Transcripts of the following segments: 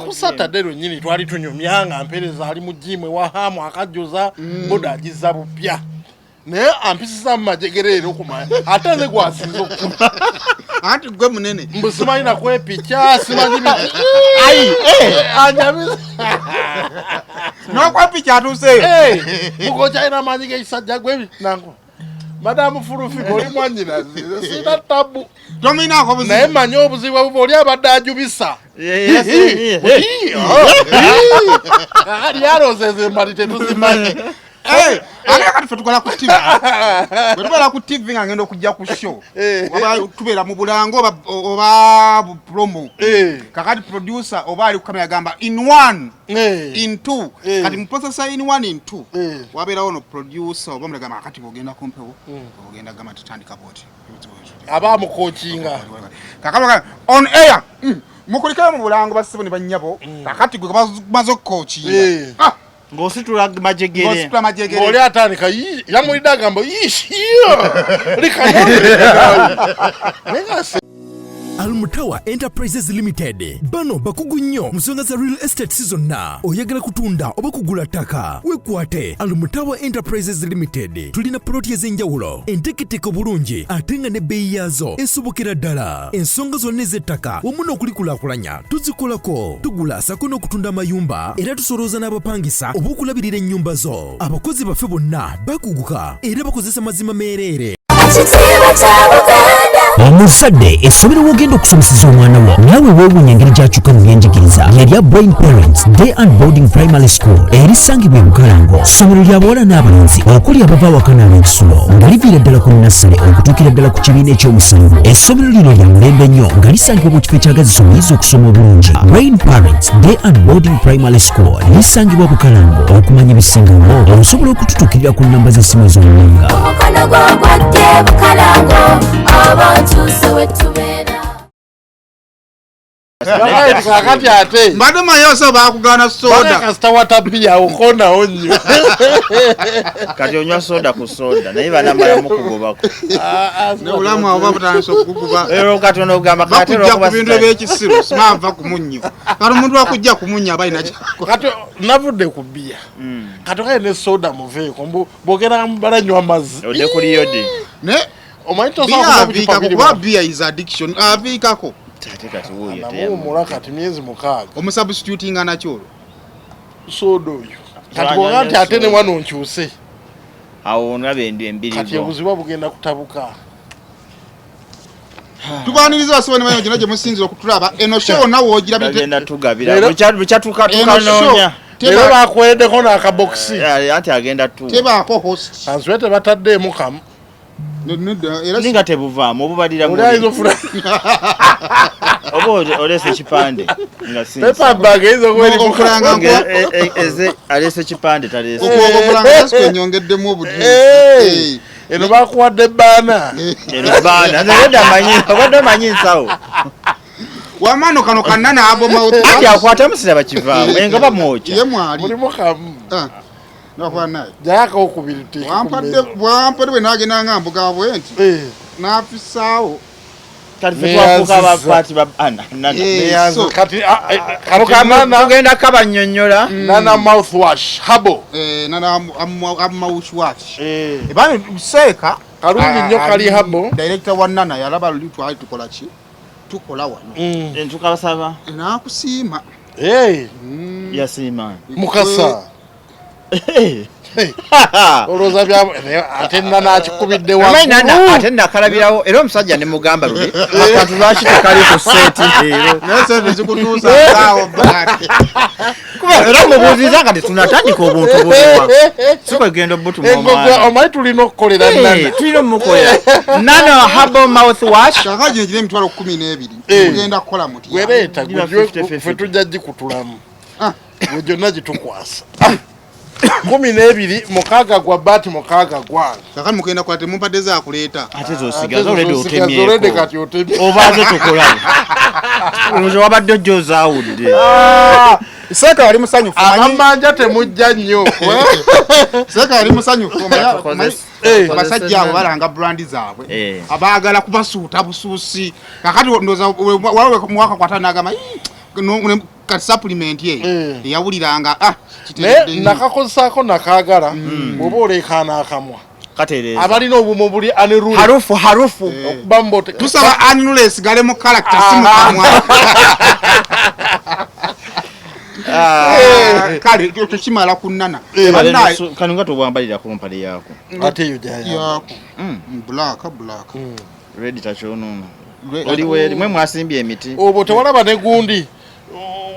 ku Saturday nyini twali tunyumyanga mpereza ali mu gym wa hamu akajoza boda agiza bupya naye ampisa majegerero kuma ate ne gwasinzo anti gwe munene mbusima ina kwepicha simanyi ai anyabiza no kwepicha atuse muko chaina manyike isajja gwe nango Madame Furufi boli mwanyina sina tabu domina ko buzi naye manyo obuzibu buli abadde ajubisa ali yarozeze malite tuzimanyi aleka tutukola ku TV bwetubala ku TV nga ngendo okujja ku show waba tubera mu bulango oba promo kakati producer oba ali ku kamera gamba in 1 in 2 kati mprocessor in 1 in 2 wabera ono producer oba mulaga makati bogenda kumpewo bogenda gama tutandika boti aba mu coachinga kakaba on air mukulikira mu bulango basiboni banyabo kakati gwe bazo coachinga ngositula majegere ngoli atandika yamulida gambo likano Almutawa Enterprises Limited bano bakugu nnyo musonga za real estate season na oyagala kutunda oba kugula ttaka wekwate Almutawa Enterprises Limited tulina ploti ez'enjawulo enteketeko bulungi ate nga ne bbeeyi yaazo esobokera ddala ensonga zonna ez'ettaka wamu n'okulikulaakulanya tuzikolako tugula sako n'okutunda amayumba era tusolooza n'abapangisa oba okulabirira ennyumba zo abakozi baffe bonna bakuguka era bakozesa mazima meereere Omuzadde essomero wogenda okusomeseza omwana wo naawe weewuunya engeri gy'akyuka mu byenjigiriza lyerya Brain Parents Day and Boarding Primary School erisangibwa e Bukalango ssomero lya bawala n'abalenzi okuli abava awaka n'ab'ekisulo nga liviira ddala ku nassale okutuukira ddala ku kibiina eky'omusanvu essomero lino lya mulembe nnyo nga lisangibwa mu kifo ekyagazisa omuyizi okusoma obulungi Brain Parents Day and Boarding Primary School lisangibwa Bukalango okumanya ebisingawo osobola okututuukirira ku nnamba z'essimu ez'omuwanga kakati ate mbadde mayoso bakugana soda kasita watabia okona onyo kati onywa soda ku soda naye banamala mukugobako ne ulama oba butanso kukuba ero katono ogamba kati ro ku bintu ebyekisiru simava ku munyo kati omuntu akujja ku munyo abalina kyako kati navudde ku bia kati kaye ne soda muveeko bogera balanywa amazzi ode kuli yodi ne omanyi kuba beer is addiction aviikako kati wuyo teyamula kati myezi 6 omusubstituting anakyolo soda oyo kati bwonga nti ate ne wano nkyuse awo nabe embiri kati obuzibu bugenda kutabuka tubaniriza basibone banyo gye musinzira okutulaba eno show nawo ogira bigenda tugabira bukyatuka tukanonya teba bakweddeko n'akaboksi ate agenda tu tebako host answete bataddemu kamu ninga tebuvaamu obubadira olese kipande alese kipande taleseenyongeddemu obudde eno bakuwadde ebbaana obadde manyi nsawo wamano kano kanana ati akwata musiraba kivaamu enga bamwoca ye mwali mulimu kamu nakwanaye jaka okubiri wampadde bwe nagenda nga mbuga bwenti n'afisaawo tugenda kabanyonyola nana mouthwash habo mouthwash ebani seeka kalungi nnyo kali habo director wa nana yalaba luli twali tukola ki tukola wano tukabasaba nakusiima yasiima mukasa oloza bya ate nana akikubidde wa ate nakalabirawo era omusajja ne mugamba lule akantu lwaki tekali ku seti nesente zikutuusa awo bakati era mubuuziza kati tunatandika obuntu buliwa sikwegenda obutumomwana omanyi tulina okukolera nana tulina omukolera nana habo mouthwash kakajino kiri emitwalo 12 mugenda kukola muti gwereeta fe tujja gikutulamu gwe gyonna gitukwasa 12 mukaaga gwa bati mukaaga gwange kakati mugenda kukola temumpadde zaakuleeta ate zosigaza olede otemyeko kati otemye obaze tukola olowooza wabadde ojjoozaawudde Seka wali musanyufu amanja temujja nnyo Seka wali musanyufu basajja abo balanga brandi zaabwe abaagala kubasuuta busuusi kakati ndoza wawe mwaka kwatana agamba ka supplement ye yawuliranga ne nakakosaako nakagala bwoba olekaana akamwa katereza abalina obumo buli anirule harufu okuba mbote tusaba anirule esigale mu character si mu kamwa kale tukimala kunnana kanunga tobwambalira ku mpale yako ate yo jaya black red tachono oliwe mwe mwasimbye emiti obo tewalaba ne gundi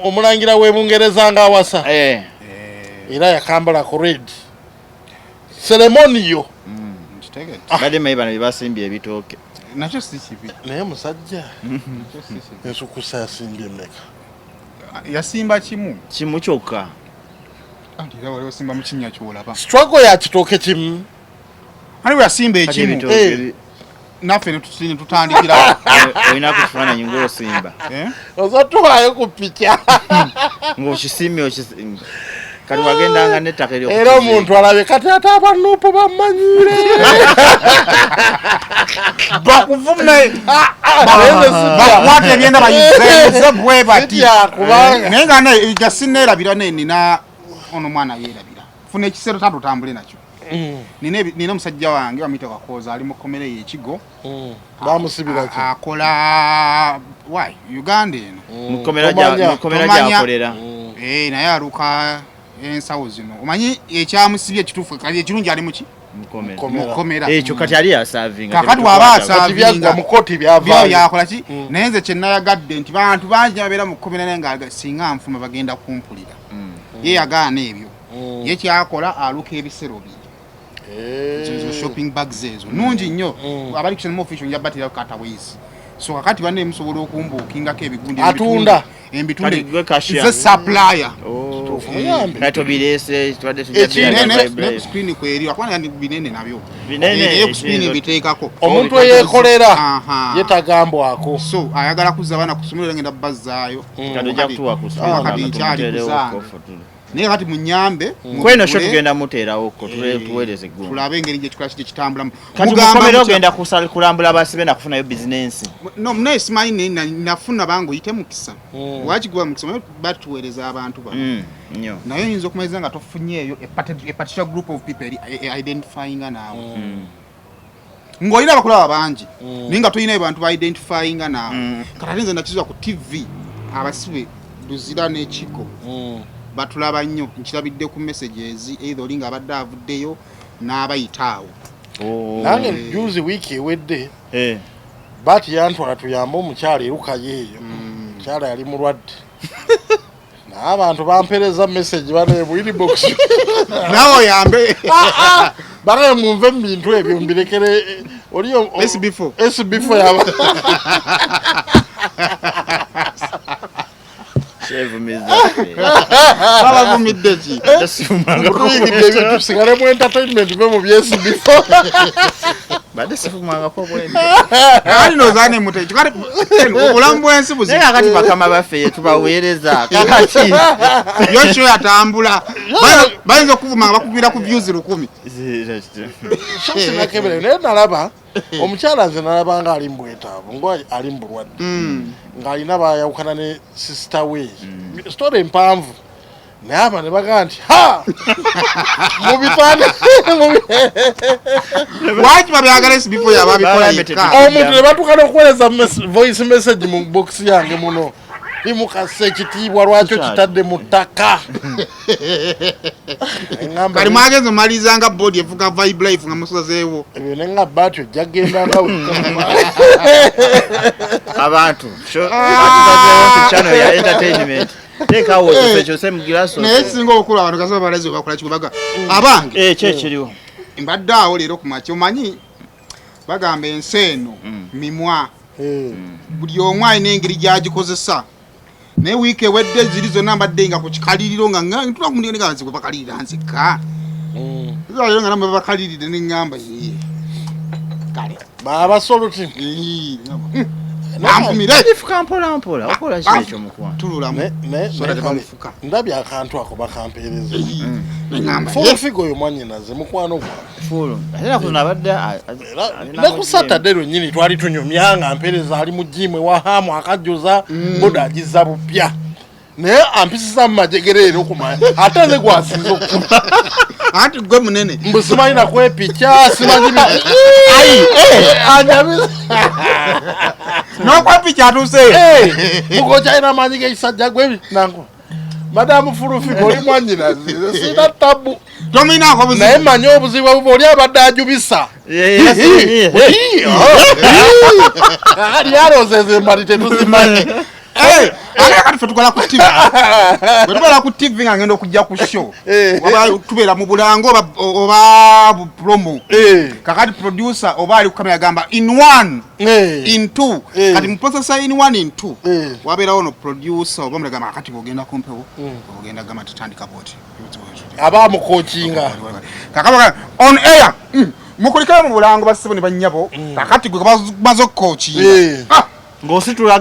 omulangira we Bungereza nga awasa era yakambala ku red ceremonial bade mayibana bibasimbye ebitooke nakyo si kibi naye musajja ensukusa yasimbye meka yasimba kimu kyokka anti era wali osimba mu kinnya kyolaba struggle ya kitooke kimu ani bwe yasimba ekimu naffe ne tutandikira olina kukifaananyi ng'osimba ozatuwaayo ku pica ng'okisimbye kati wagendanga n'ettaka era omuntu alabe kati ate abanuupu bammanyire bakuvume bakwata ebyenda bayize bwe bati naye nga gasineerabira nina ono mwana yeerabira funa ekisero tatutambule nakyo nina omusajja wange bamuyita Kakooza ali mu komere y'ekigo bamusibiraki akola Uganda eno mukomera gyakolera naye aluka ensawo zino omanyi ekyamusibye ekituufu kali ekirungi ali muki mukomera ekyo kati ali asavinga kakati waba asavinga mukoti byakola ki naye nze kyenayagadde nti bantu bangi babeera mu komera naye nga singa nfuma bagenda kumpulira ye yagaana ebyo ye kyakola aluka ebisero bye shopping bags ezo nungi nnyo abali ku cinema official njabatira ku Kataweezi so kakati banne musobola okumbuukingako ebigundi atunda embitunde ze supplier nato birese twadde tujja screen kweri akwana ndi binene nabyo binene screen biteekako omuntu eyekolera yetagambwako so ayagala kuzza bana kusomera ngenda bazzaayo kadojja kutuwa kusoma kati nkyali kuzanga naye kati munyambe kweno sho tugenda muteerawo ko tuweereze ggumu tulabe engeri gye kikola kiti kitambulamu mugamba ogenda kulambula abasibe na kufunayo bizinensi no mnaye simanyi nafuna bango yite mukisa wakigwa mukisa batuweereza abantu ba nnyo naye oyinza okumaliza nga tofunyeeyo a particular group of people identifyinga naawe ng'olina abakulaba bangi naye nga toyinayo bantu ba identifyinga naawe kati nze nakizwa ku TV abasibe luzira n'ekiko batulaba nnyo nkirabidde ku messages either olinga abadde avuddeyo n'abayitaawo nange juzi wiiki ewedde bati yantwala tuyambe omukyala erukayo eyo omukyala yali mulwadde naye abantu bampereza message bane mu inbox nawe oyambe bane munve mu bintu ebyo mbirekere oliyo SB4 yaba baba vumidde ki tusigale mu entertainment be mu byesi before bade sifumanga ko bwembe ali nozane mute kikati obulamu bwensi buzi naye akati bakama baffe tubaweereza kakati yosho yatambula bayinza okuvuma bakubira ku views 10 shosina kebere naye nalaba omukyala nze nalaba nga ali mbwetaavu ngo ali mbulwadde ng'alina bayawukana ne sister we story empanvu naye aba ne bagaa nti mu bitanda lwaki babyagala SB4 yababikola omuntu ne batuuka n'okuweereza voice message mu box yange muno imukasa ekitiibwa lwakyo kitadde mu ttaka kali mwagenze omalizanga body evuga vibe life nga musazeewo ebyo ne nga bati ojja kgendanga abantu batubazeewo ku channel ya entertainment tekawo ekyo se mugiraso naye kisinga okukula abantu kasaba balazi bakola kikubaga abange kyekiriwo mbadde awo leero ku makya omanyi bagamba ensi eno mimwa buli omu alina engeri gyagikozesa naye wiiki ewedde ziri zonna mbadde nga ku kikaliriro nga tulakundiga nzigwe bakalirira nzika lero nga namwe bakalirire neŋŋamba kale babasoloti nampumire ifuka mpola mpola okola kyekyo mukwano tululamu soda tebamufuka ndabye akantu ako bakampeereza neŋŋamba fuufigo oyo mwanyinaze mukwano gwa fulu era kuno abadde ne ku Saturday lwennyini twali tunyumya nga mpeereza ali mu jimu ewa hamu akajjuza boda agizza bupya naye ampisiza mu majegere ero kumanya ate nze gwasinza okukuma anti gwe munene mbu simanyi nakwepica simanyi anyabiza n'okwepica atuuse mukokyalina amaanyi g'ekisajja gwe nangu madamu Fulufigo oli mwanyinazi sina tabu tominaako buzibu naye manyi obuzibu obuba oli abadde ajubisa ali alozeze mbali tetuzimanyi kati ffe tukola ku TV bwe tubeera ku TV nga ngenda okujja ku show waba tubeera mu bulango oba promo kakati producer oba ali ku kamera agamba in 1 in 2 kati mu processor in 1 in 2 wabeerawo no producer oba mulagamba kati bwogenda ku mpewo bwogenda gamba tutandika bwoti aba mukokinga kakaba on air mukulikira mu bulango basibo ne bannyabo kakati gwe bazo kokinga ng'ositula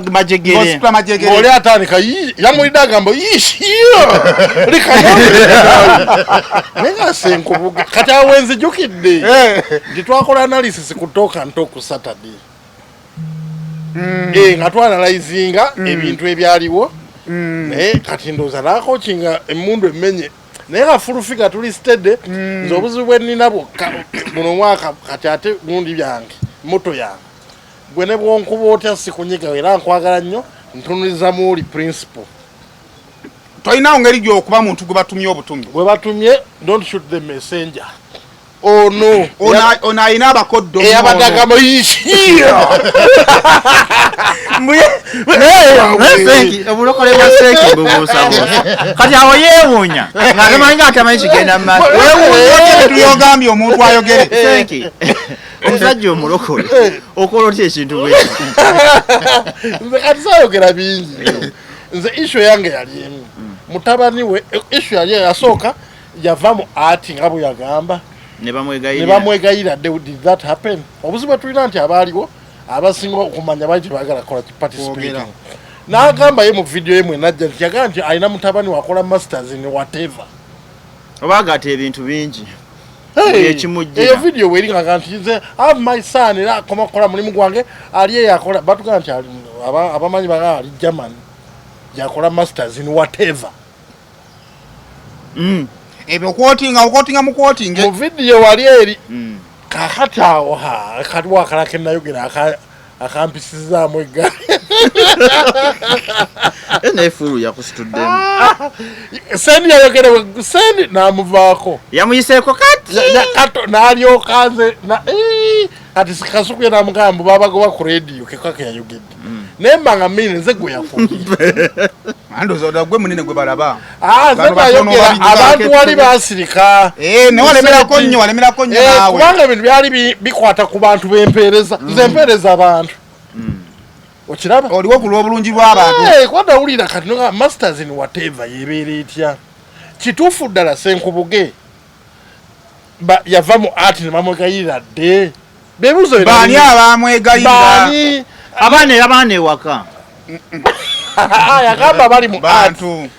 majegere oli atandika yamulidde agamba nengasenkubuga kati awe nzijukidde nti twakola analysis ku Talk and Talk Saturday nga twanalizinga ebintu ebyaliwo naye kati ndooza nakokinga emmundu emmenye naye nga Fulufigo tuli stede nze obuzibu bwe nnina bwokka buno mwaka kati ate gundi byange moto yange gwe ne bwonkuba otya sikunyiga era nkwagala nnyo ntunuliza muuli principle tolinawo ngeri gy'okuba muntu gwe batumye obutumye gwe batumye don't shoot the messenger ono ayina abakoddo eyabadagamo obulokole bwa Senki bubuusabuusa kati awo yeewuunya ng'atamanyi ng'atamanyi kigenda mu maaso tuyogambye omuntu ayogere Senki omusajja omulokole okola otya ekintu bwe nze kati saayogera bingi nze issue yange yali emu mutabani we issue yali yasooka yava mu ati nga bwe yagamba ne bamwegayira did that happen obuzibu tulina nti abaaliwo abasinga okumanya bali tebagala kola participating n'agamba ye mu video yemwe najja nti yagamba nti alina mutabani wakola masters in whatever obaagata ebintu bingi eyo video weringa nti nze have my son era akoma kukola mulimu gwange ali eyakola batugamba nti abamanyi bagamba ali German yakola masters in whatever ebyo okwotinga mu kwotinge mu video wali eri kakati awo kati wakalako enayogera akampisizaamu eggali nefulu yakusituddemu sendi yayogere sendi namuvaako yamuyiseeko kati n'alyoka nze kati sikasukuye namugamba babagoba ku radio kekake yayogedde naye mbanga mini nze gwe yafuukire andozoda gwe munene gwe balaba nze nayogera abantu wali basirika walemerako nnyo naawe kubanga ebintu byali bikwata ku bantu b'empeereza nze empeereza abantu okiraba oliwo ku lw'obulungi bw'abantu kwadawulira kati nga masters in whatever yebeera etya kituufu ddala Senkubuge yava mu ati ne bamwegayirira dde bebuzo baani abamwegayirira abaana ewaka yagamba bali mu bantu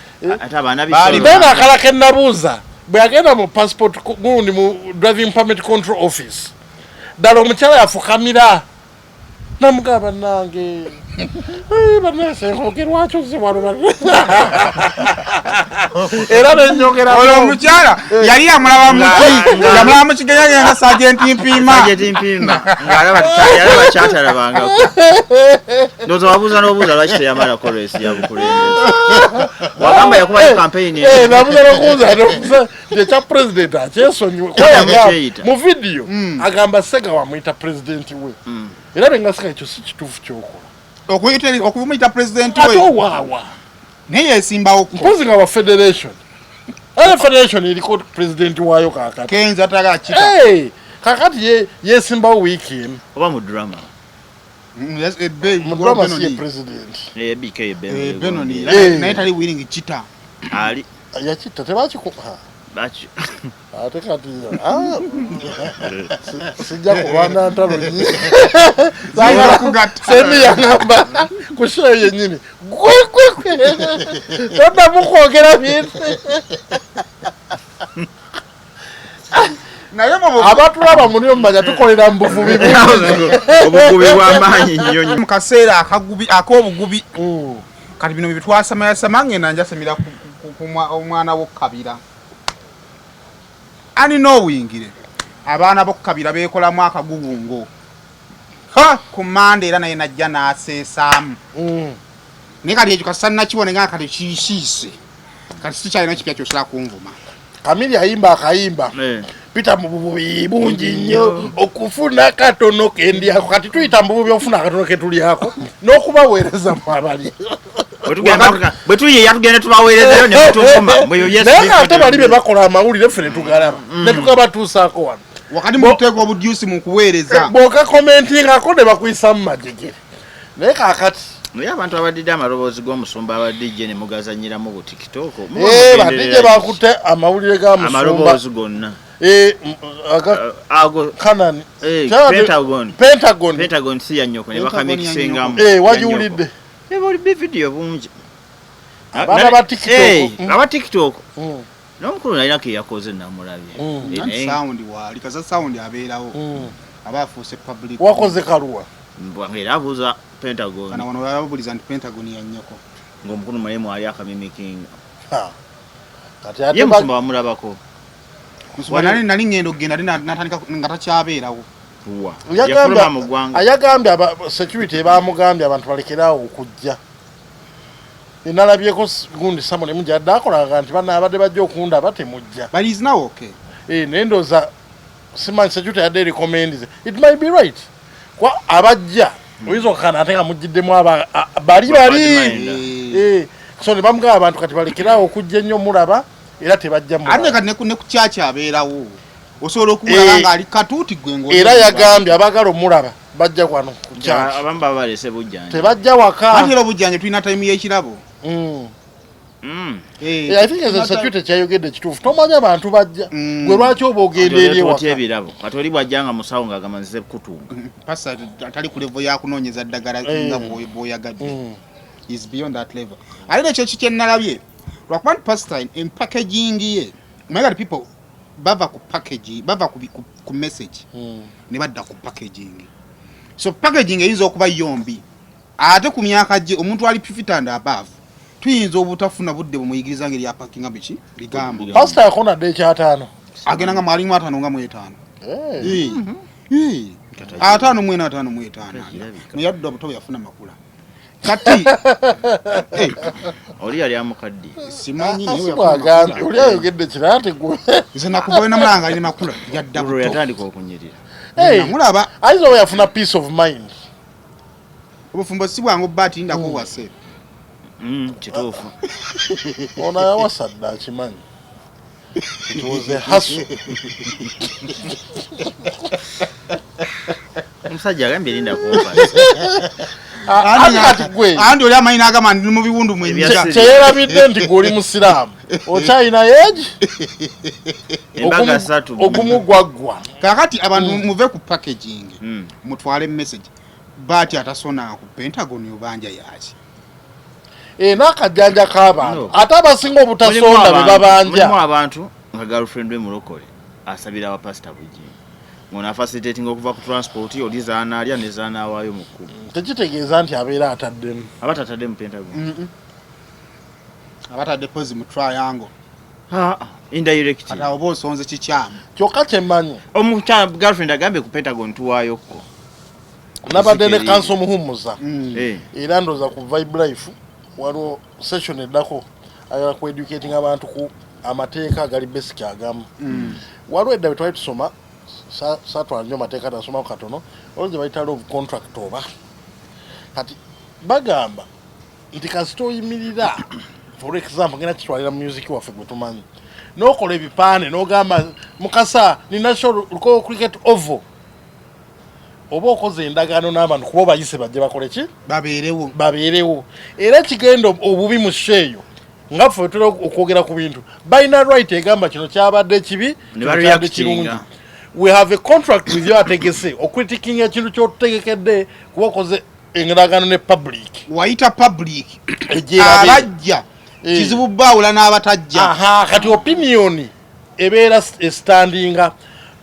then akalako ennabuuza bwe yagenda mu passport gundi mu driving permit control office ddala omukyala yafukamira namugamba nange bannesenkubuge ozibwalo era nenyogera olwo omukyala yali yamulaba mu kigenyi agenda Sergeant Mpima ng'alaba kyatalabangako ndowooza wabuuza n'obuuza lwaki teyamala kolesi ya bukulembeze wagamba yakubayo campaign nabuuza n'okubuuza ekya president akyesonyiwe mu video agamba Sega wamuyita president we era bengasika ekyo si kituufu kyokola okumuyita president we waawa naye yesimbawo mpozi nga wa federation federation eriko president waayo kakati kenza tagakita kakati yesimbawo wiiki emu oba mu drama mu drama si ye president BK Benoni naye tali willing kita ali yakita tebakikupa ate kati sijja kulwana ntalo nyingi sendi yagamba ku show yennyini gwe toddamu kwogera bintu abatulaba muni omumanya tukolera mu buvubi obugubi bw'amaanyi nnyo mu kaseera ak'obugubi kati bino bitwasamayasama ngenda njasemera ku omwana w'okkabira ani n'obuyingire abaana b'okkabira beekolamu akagubungo ku mande era naye najja n'aseesaamu naye kati ekyo kasannakibone nga kati kiisiise kati sikyalina kipya kyosobola kunvuma Kamili ayimba akayimba pita mu bububi bungi nnyo okufuna katono kendyako kati tuyita mu bububi okufuna akatono ketulyako n'okubaweereza mu abali bwe tuyiya tugende tubaweerezayo ne mutuvuma naye ate bali be bakola amawulire ffe ne tugalaba ne tukabatuusaako wano wakati muteeka obudyusi mu kuweereza bw'okakomentingako ne bakuyisa mu majegere naye kaakati naye abantu abadidde amaloboozi g'omusumba abadijje ne mugazanyiramu bu tiktok badijje bakutte amawulire g'amusumba amaloboozi gonna Kanani Pentagon si yannyoko ne bakamikisengamu wajiwulidde video bungi abaana aba tiktok n'omukulu nalina ke yakoze namulabye sound wali kaza sound abeerawo aba afuuse public wakoze kaluwa era abuuza Pentagon kana wano babuliza nti Pentagon yannyoko ng'omukulu mulemu ali akamimikinga kati ye musumba wamulabako nali ngenda okugenda natandika nga takyabeerawo ayagambye security bamugambye abantu balekerawo okujja nalabyeko gundi Samone mujadde akolaga nti bana abadde bajja okunda temujja but is now okay naye ndooza simanyi security yadde recommends it might be right kwa abajja oyinza okakana ate nga mujjiddemu bali so ne bamugamba abantu kati balekerawo okujja ennyo mulaba era tebajja ate kati ne ku kyakya abeerawo osobola okumulaba ng'ali katuuti gwe era yagambye abagala omulaba bajja kwano ku kyaki abamu baba balese bujjanja tebajja waka ate era obujjanja tulina time y'ekirabo I think as a security kyayogedde kituufu tomanya abantu bajja gwe lwaki oba ogenda eri ewaka ebirabo kati oli bwajjanga musawo ng'agamanyize kutunga pasa atali ku level yakunoonyeza ddagala nga bw'oyagadde is beyond that level ate nekyo kikyennalabye lwakuba nti pastor in packaging ye mega people bava ku package bava ku message ne badda ku packaging so packaging eyinza okuba yombi ate ku myaka gye omuntu ali 50 and above tuyinza obutafuna budde bumuyigiriza ngeri ya packing abiki bigamba pastor akona de kyataano agenda nga mwalimu 5 nga 5 atano mwena atano mwetana muyadde obuto yafuna makula kati oli yali amukaddi simanyi niwe yagambye oli ayogedde kirate gwe nze nakubona mulanga ali makula yadda buto yatandika okunyirira mulaba aizo we yafuna peace of mind obufumbo si bwangu bati ndako wase kituufu ona yawasadde akimanyi it was a hustle omusajja agambye linda kumpa andi oli amayina agamba ndi mu biwundu mwebya kyeyerabidde nti gweoli musiraamu okyayina yeegi embaga 3 ogumu gwaggwa kakati abantu muve ku packaging mutwale message bati atasona ku Pentagon obanja yaki n'akajjanja k'abantu ate abasinga obutasonda be babanja mulimu abantu nga girlfriend we mulokole asabira abapasita bujji ng'ona facilitating okuva ku transport oli zaana alya ne zaana awaayo mu kkubo tekitegeeza nti abeera ataddemu abatatadde mu Pentagon abatadde pozi mu triangle indirect ata oba osonze kikyamu kyokka kyemmanyi omukyala girlfriend agambye ku Pentagon tuwaayokko nabadde ne kanso omuhumuza era ndooza ku Vibe Life waliwo session eddako ayala ku educating abantu ku amateeka agali basic agamu waliwo edda bwe twali tusoma satwala nnyo amateeka tasoma katono olwo bayita law of contract oba kati bagamba nti kasita oyimirira for example ngena kitwalira mu music waffe gwe tumanyi n'okola ebipaane n'ogamba mukasa ni national cricket oval oba okoze endagaano n'abantu kuba obayise bajje bakole ki babeerewo era kigenda obubi mu sheeyo nga ffe tutera okwogera ku bintu balina right egamba kino kyabadde kibi kyabadde kirungi we have a contract with you ategese okritikinga ekintu kyotutegekedde kuba okoze endagaano ne public wayita public abajja kizibu baawula n'abatajja kati opinion ebeera standinga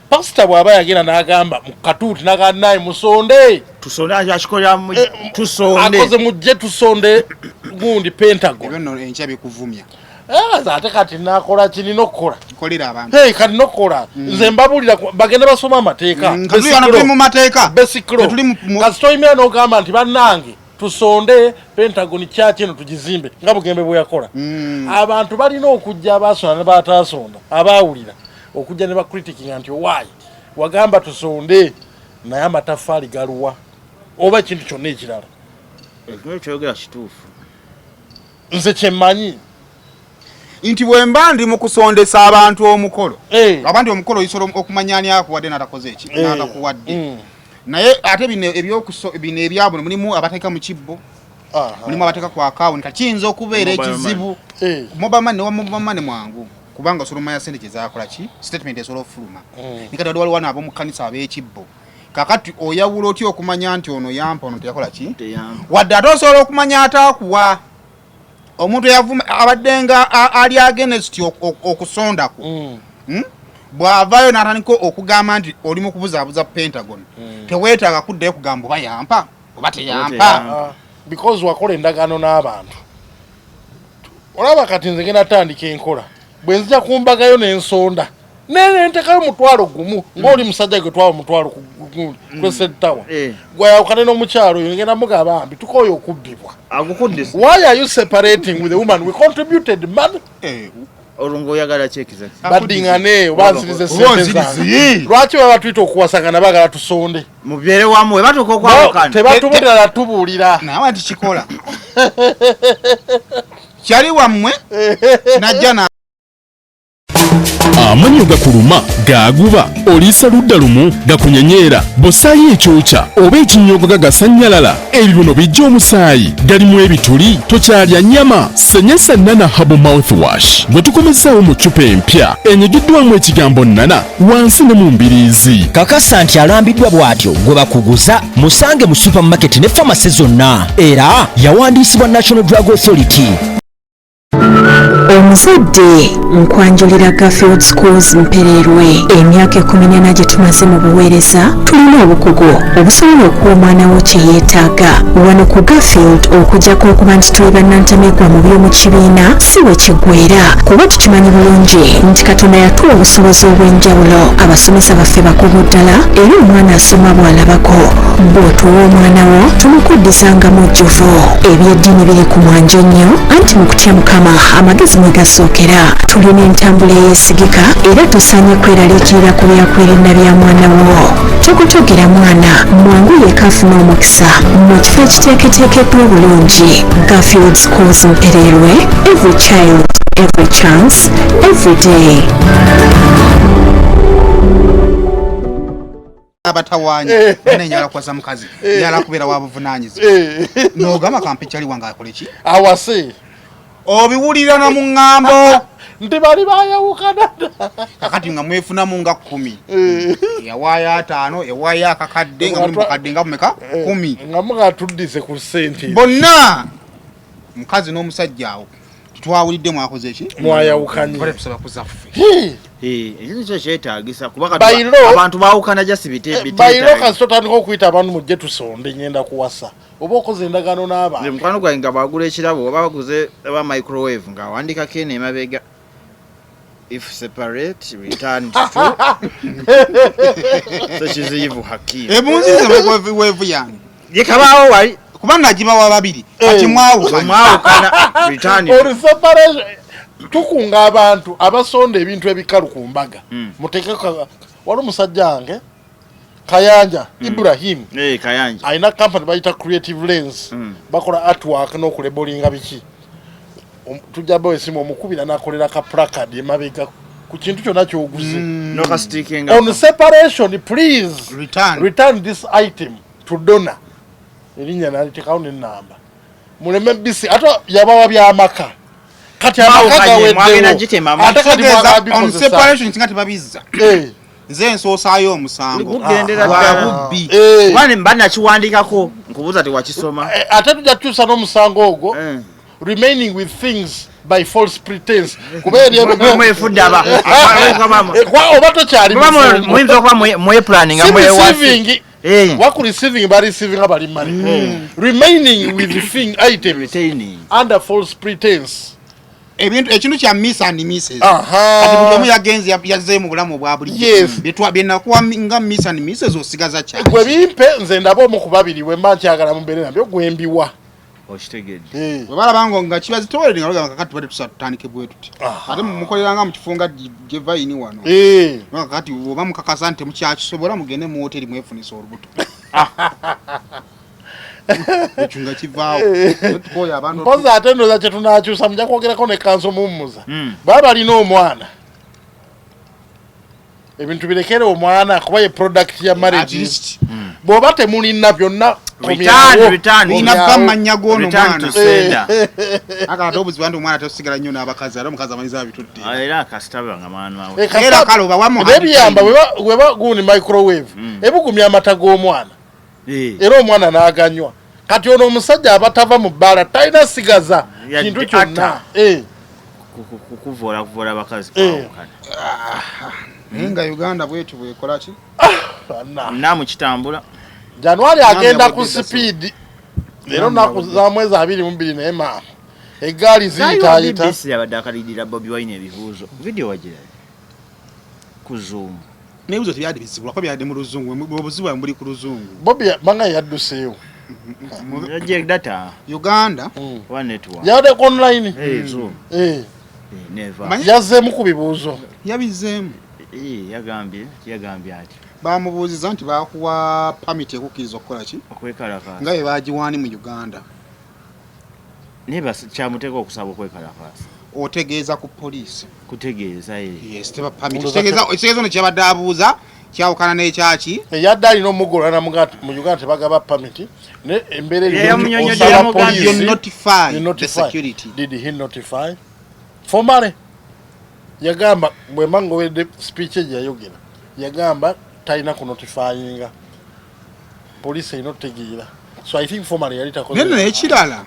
pastor bw'aba yagenda n'agamba mu katuuti n'agamba naye musonde tusonde achikolera tusonde akoze mujje tusonde gundi Pentagon ebyo no encha bikuvumya ate kati nakola kinina okukola kolera abantu kati nokola nze mbabulira bagenda basoma amateeka tuli mu mateeka kasi toyimira n'ogamba nti bannange tusonde Pentagon kyaki eno tugizimbe nga Bugembe bwe yakola abantu balina okujja abaasonda ne bataasonda abaawulira okujja ne bakritikinga nti owaayi wagamba tusonde naye amataffaali galuwa oba ekintu kyonna ekirala kyogera kituufu nze kyemmanyi nti bwemba ndi mu kusondesa abantu omukolo abantu omukolo oyinza okumanyani akuwadde n'atakoze eki n'atakuwadde naye ate bino ebyabwe mulimu abateeka mu kibbo mulimu abateeka ku akawunti kakiyinza okubeera ekizibu mobile money mwangu kubanga osobola omanya sente kyezakola ki statement esobola ofuluma nikati waliwo waliwo ab'omu kkanisa ab'ekibbo kakati oyawula otya okumanya nti ono yampa ono teyakola ki wadde ate osobola okumanya ataakuwa omuntu yavuma abadde nga ali against okusondako bw'avaayo n'atandika okugamba nti oli mu kubuzaabuza Pentagon teweetaaga kuddayo kugamba oba yampa oba teyampa because wakola endagaano n'abantu olaba kati nze ngenda tandika enkola bwe nzija kumbagayo n'ensonda nentekayo mutwalo gumu ng'oli musajja gwe twaba mutwalo kwesetawa gwayawukane n'omukyalo oyo ngenda mugamba mbi tukooye okubbibwa why are you separating with the woman we contributed money olungo oyagala chekiza badingane obansirize sente zange lwaki baba tuyita okuwasangana bagala tusonde mubyere wamwe batuuka okwawukana tebatubulira tubuulira nawe nti kikola kyali wammwe najja na amanyo gakuluma gaguba oliisa ludda lumu gakunyenyera bosaayi ekyokya oba ekinyogo gagasanyalala ebibuno bijja omusaayi galimu ebituli tokyalya nnyama senyesa nana habo mouthwash gwe tukomezaawo mu ccupa empya enyigiddwamu ekigambo nana wansi ne mu mbiriizi kakasa nti alambiddwa bw'atyo gwe bakuguza musange mu supamaketi ne famasi zonna era yawandiisibwa National Drug Authority. Omuzadde nkwanjulira Garfield Schools Mpererwe emyaka 14 gye tumaze mu buweereza tulina obukugu obusobola okuwa omwana wo kye yeetaaga wano ku Garfield okujjako okuba nti tuli bannantamegwa mu by'omu kibiina si we kiggweera kuba tukimanyi bulungi nti Katonda yatuwa obusobozi obw'enjawulo abasomesa baffe bakugu ddala era omwana asoma bw'alabako bw'otuwa omwana wo tumukuddizanga mujjuvu ebyeddiini biri ku mwanjo nnyo anti mu kutya Mukama amagezi mwe gasookera tulina entambula eyeesigika era tosaanye kweraliikirira ku byakwerinda bya mwana wo tokutogera mwana mwangu yeeka afuna omukisa mu kifo ekiteeketeekeddwa obulungi Garfield Schools Mpererwe every child every chance every day. Abatawanyi nenyala kwaza mukazi yala kubeera wabuvunaanyizi n'ogamba kampichali wange akole ki awase obiwulira na mu ŋŋambo nti bali baayawukana kakati nga mwefunamu nga 10 yawaayo 5 yawaayo akakadde nga muli mukadde nga bumeka 10 nga mugatuddize ku ssente bonna mukazi n'omusajja awo twawulidde mwakoze ki mwayawukanye bale tusaba kuzaffe ekyo kyo kyetaagisa kuba abantu baawukana jasi biteebi bayiro kasi totandika okuyita abantu mujje tusonde ngenda kuwasa oba okoze endagaano n'abantu mukwano gwange nga bagula ekirabo oba baguze aba microwave nga awandikako eno emabega if separate return to so kiziyivu hakimu ebunziza microwave yange yekabaawo wali kuba nagibawa babiri kati mwawukana return or separation tukunga abantu abasonda ebintu ebikalu ku mbaga mutekeka wali omusajja wange Kayanja Ibrahim Kayanja aina company bayita Creative Lens bakola artwork n'okulebolinga biki tujjaba esimu omukubira n'akolera ka placard emabega ku kintu kyonna ky'oguze no ka sticking on separation please return this item to donor erinya nalitekawo n'enamba muleme bisi ate yabawa byamaka kati amaka on separation tingati babizza nze nsoosayo omusango bubbi bane mbana kiwandikako nkubuuza tewakisoma ate tujja tukyusa n'omusango ogwo remaining with things by false pretense mwefudde oba tokyali muyinza okuba mweplanning What receiving by receiving about money. Remaining with the thing item retaining under false pretense. Ekintu kya miss and misses. Ati buli omu yagenze yazze mu bulamu bwa buli. Bitwa binakuwa nga miss and misses osigaza kya. Gwe bimpe nze ndabo mu kubabiri we mba nkyagala mu mbere nabyo gwembiwa. Okitegedde. Bwe balabango nga kibazi toweri nga kakati bade tusatandike bwe tuti. Ate mukoleranga mu kifunga Gevaini wano. Kakati oba mukakasa nte mukyakisobola mugende mu hoteli mwefunisa olubuto. Echunga kivao. Tukoya abantu. Mpoza atendo za kye tunakyusa mujja kwogerako ne kanso mummuza. Baba alina omwana. Ebintu birekere omwana kuba ye product ya marriage. Bwoba temulina byonna return inava manyago no mwana. Aka obuzi bantu omwana tosigala nnyo n'abakazi ara mukazi amaliza bitudde. Era kasitaba nga mwana wawe. Era kaloba wamu. Ebiyamba weba guni microwave. Ebugumya amata g'omwana. Era omwana n'aganywa. Kati ono omusajja abatava mu bbala talina sigaza kintu kyonna. Kuvoola bakazi kwawukana. Nga Uganda bwetu bwekola ki? Namu kitambula. Januari agenda ku speed. Lero naku za mwezi 22 naye ma. Egali ziyitayita. Bisi yabadde akalidira Bobi Wine ebibuuzo. Video wagira. Ku Zoom. Nebuzo tiyadi bisibula ko byade mu luzungu obuzibu mbuli ku luzungu. Bobi manga yadduseewo. Yajje data Uganda one network. Yade online. Zoom. Never. Yazze mu kubibuuzo. Yabizemu. Yagambye ati. Bamubuuziza nti bakuwa permit ekukiriza okukola ki? Okwekalakaasa. Nga bagiwaani mu Uganda. Neba kyamuteka okusaba okwekalakaasa. Otegeeza ku poliisi. Kutegeeza Yes, teba permit. Otegeeza no kyabadde abuuza kyawukana n'ekyaki. Yadde alina omugolana mu Uganda tebagaba permit. Ne embere osaba poliisi. Notify the security. Did he notify? Formally. Yagamba bwe mango wedde speech yayogera. Yagamba talina ku notifyinga. Police inotegeera. So I think formally yali takoze. Nene ekirala.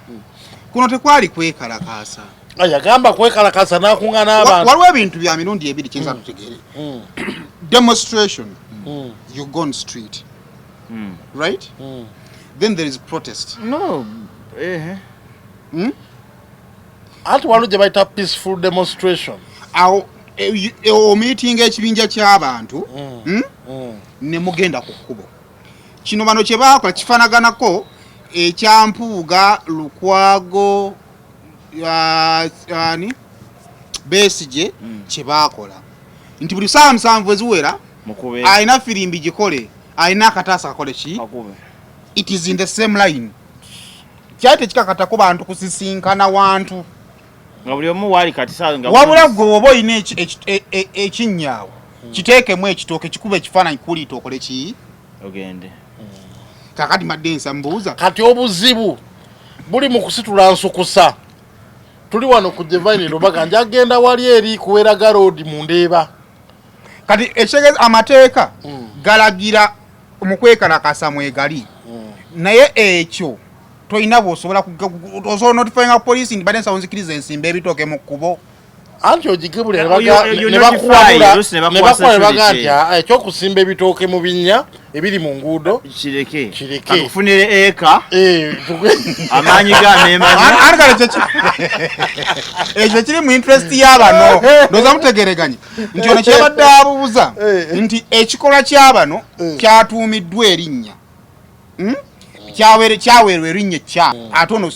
Kuno tekwali kwekalakaasa. Yagamba kwekalakaasa n'akungana abantu. Waliwo ebintu bya mirundi ebiri kyeza tutegeere. Demonstration. You go on street. Right? Then there is protest. No. Ati waliwo gye bayita peaceful demonstration. O meeting ekibinja ky'abantu ne mugenda ku kkubo. Kino bano kye baakola kifanaganako ekyampuuga Lukwago Besigye kye baakola. Nti buli saa 7 eziwera alina firimbi gikole, alina akataasa kakole ki? It is in the same line. Kyate kikakatako bantu kusisinkana wantu. Ngabuli omu wali kati saa nga wabula gwe oba oyina ekinyaawo kiteekemu ekitooke kikube ekifaananyi kuliita okole ki ogende kakati maddensa mbuuza kati obuzibu buli mu kusitula nsukusa tuli wano ku Gevaini Lubaga njagenda wali eri kuweraga road mu Ndeeba kati ekitegeeza amateeka galagira mu kwekalakasa mwegali naye ekyo toina bosobola kusobola notifyinga police ndi badensa onzikiriza ensimba ebitooke mu kkubo anti ogigibulira ne bakuwabula ekyokusimba ebitooke mu binnya ebiri mu nguudo kireke akufunire eka amaanyi ekyo kiri mu interest y'abano ndoza mutegereganye nti ono kyabadde abuuza nti ekikolwa ky'abano kyatuumiddwa erinnya kyaweerwa erinnya kya ate ono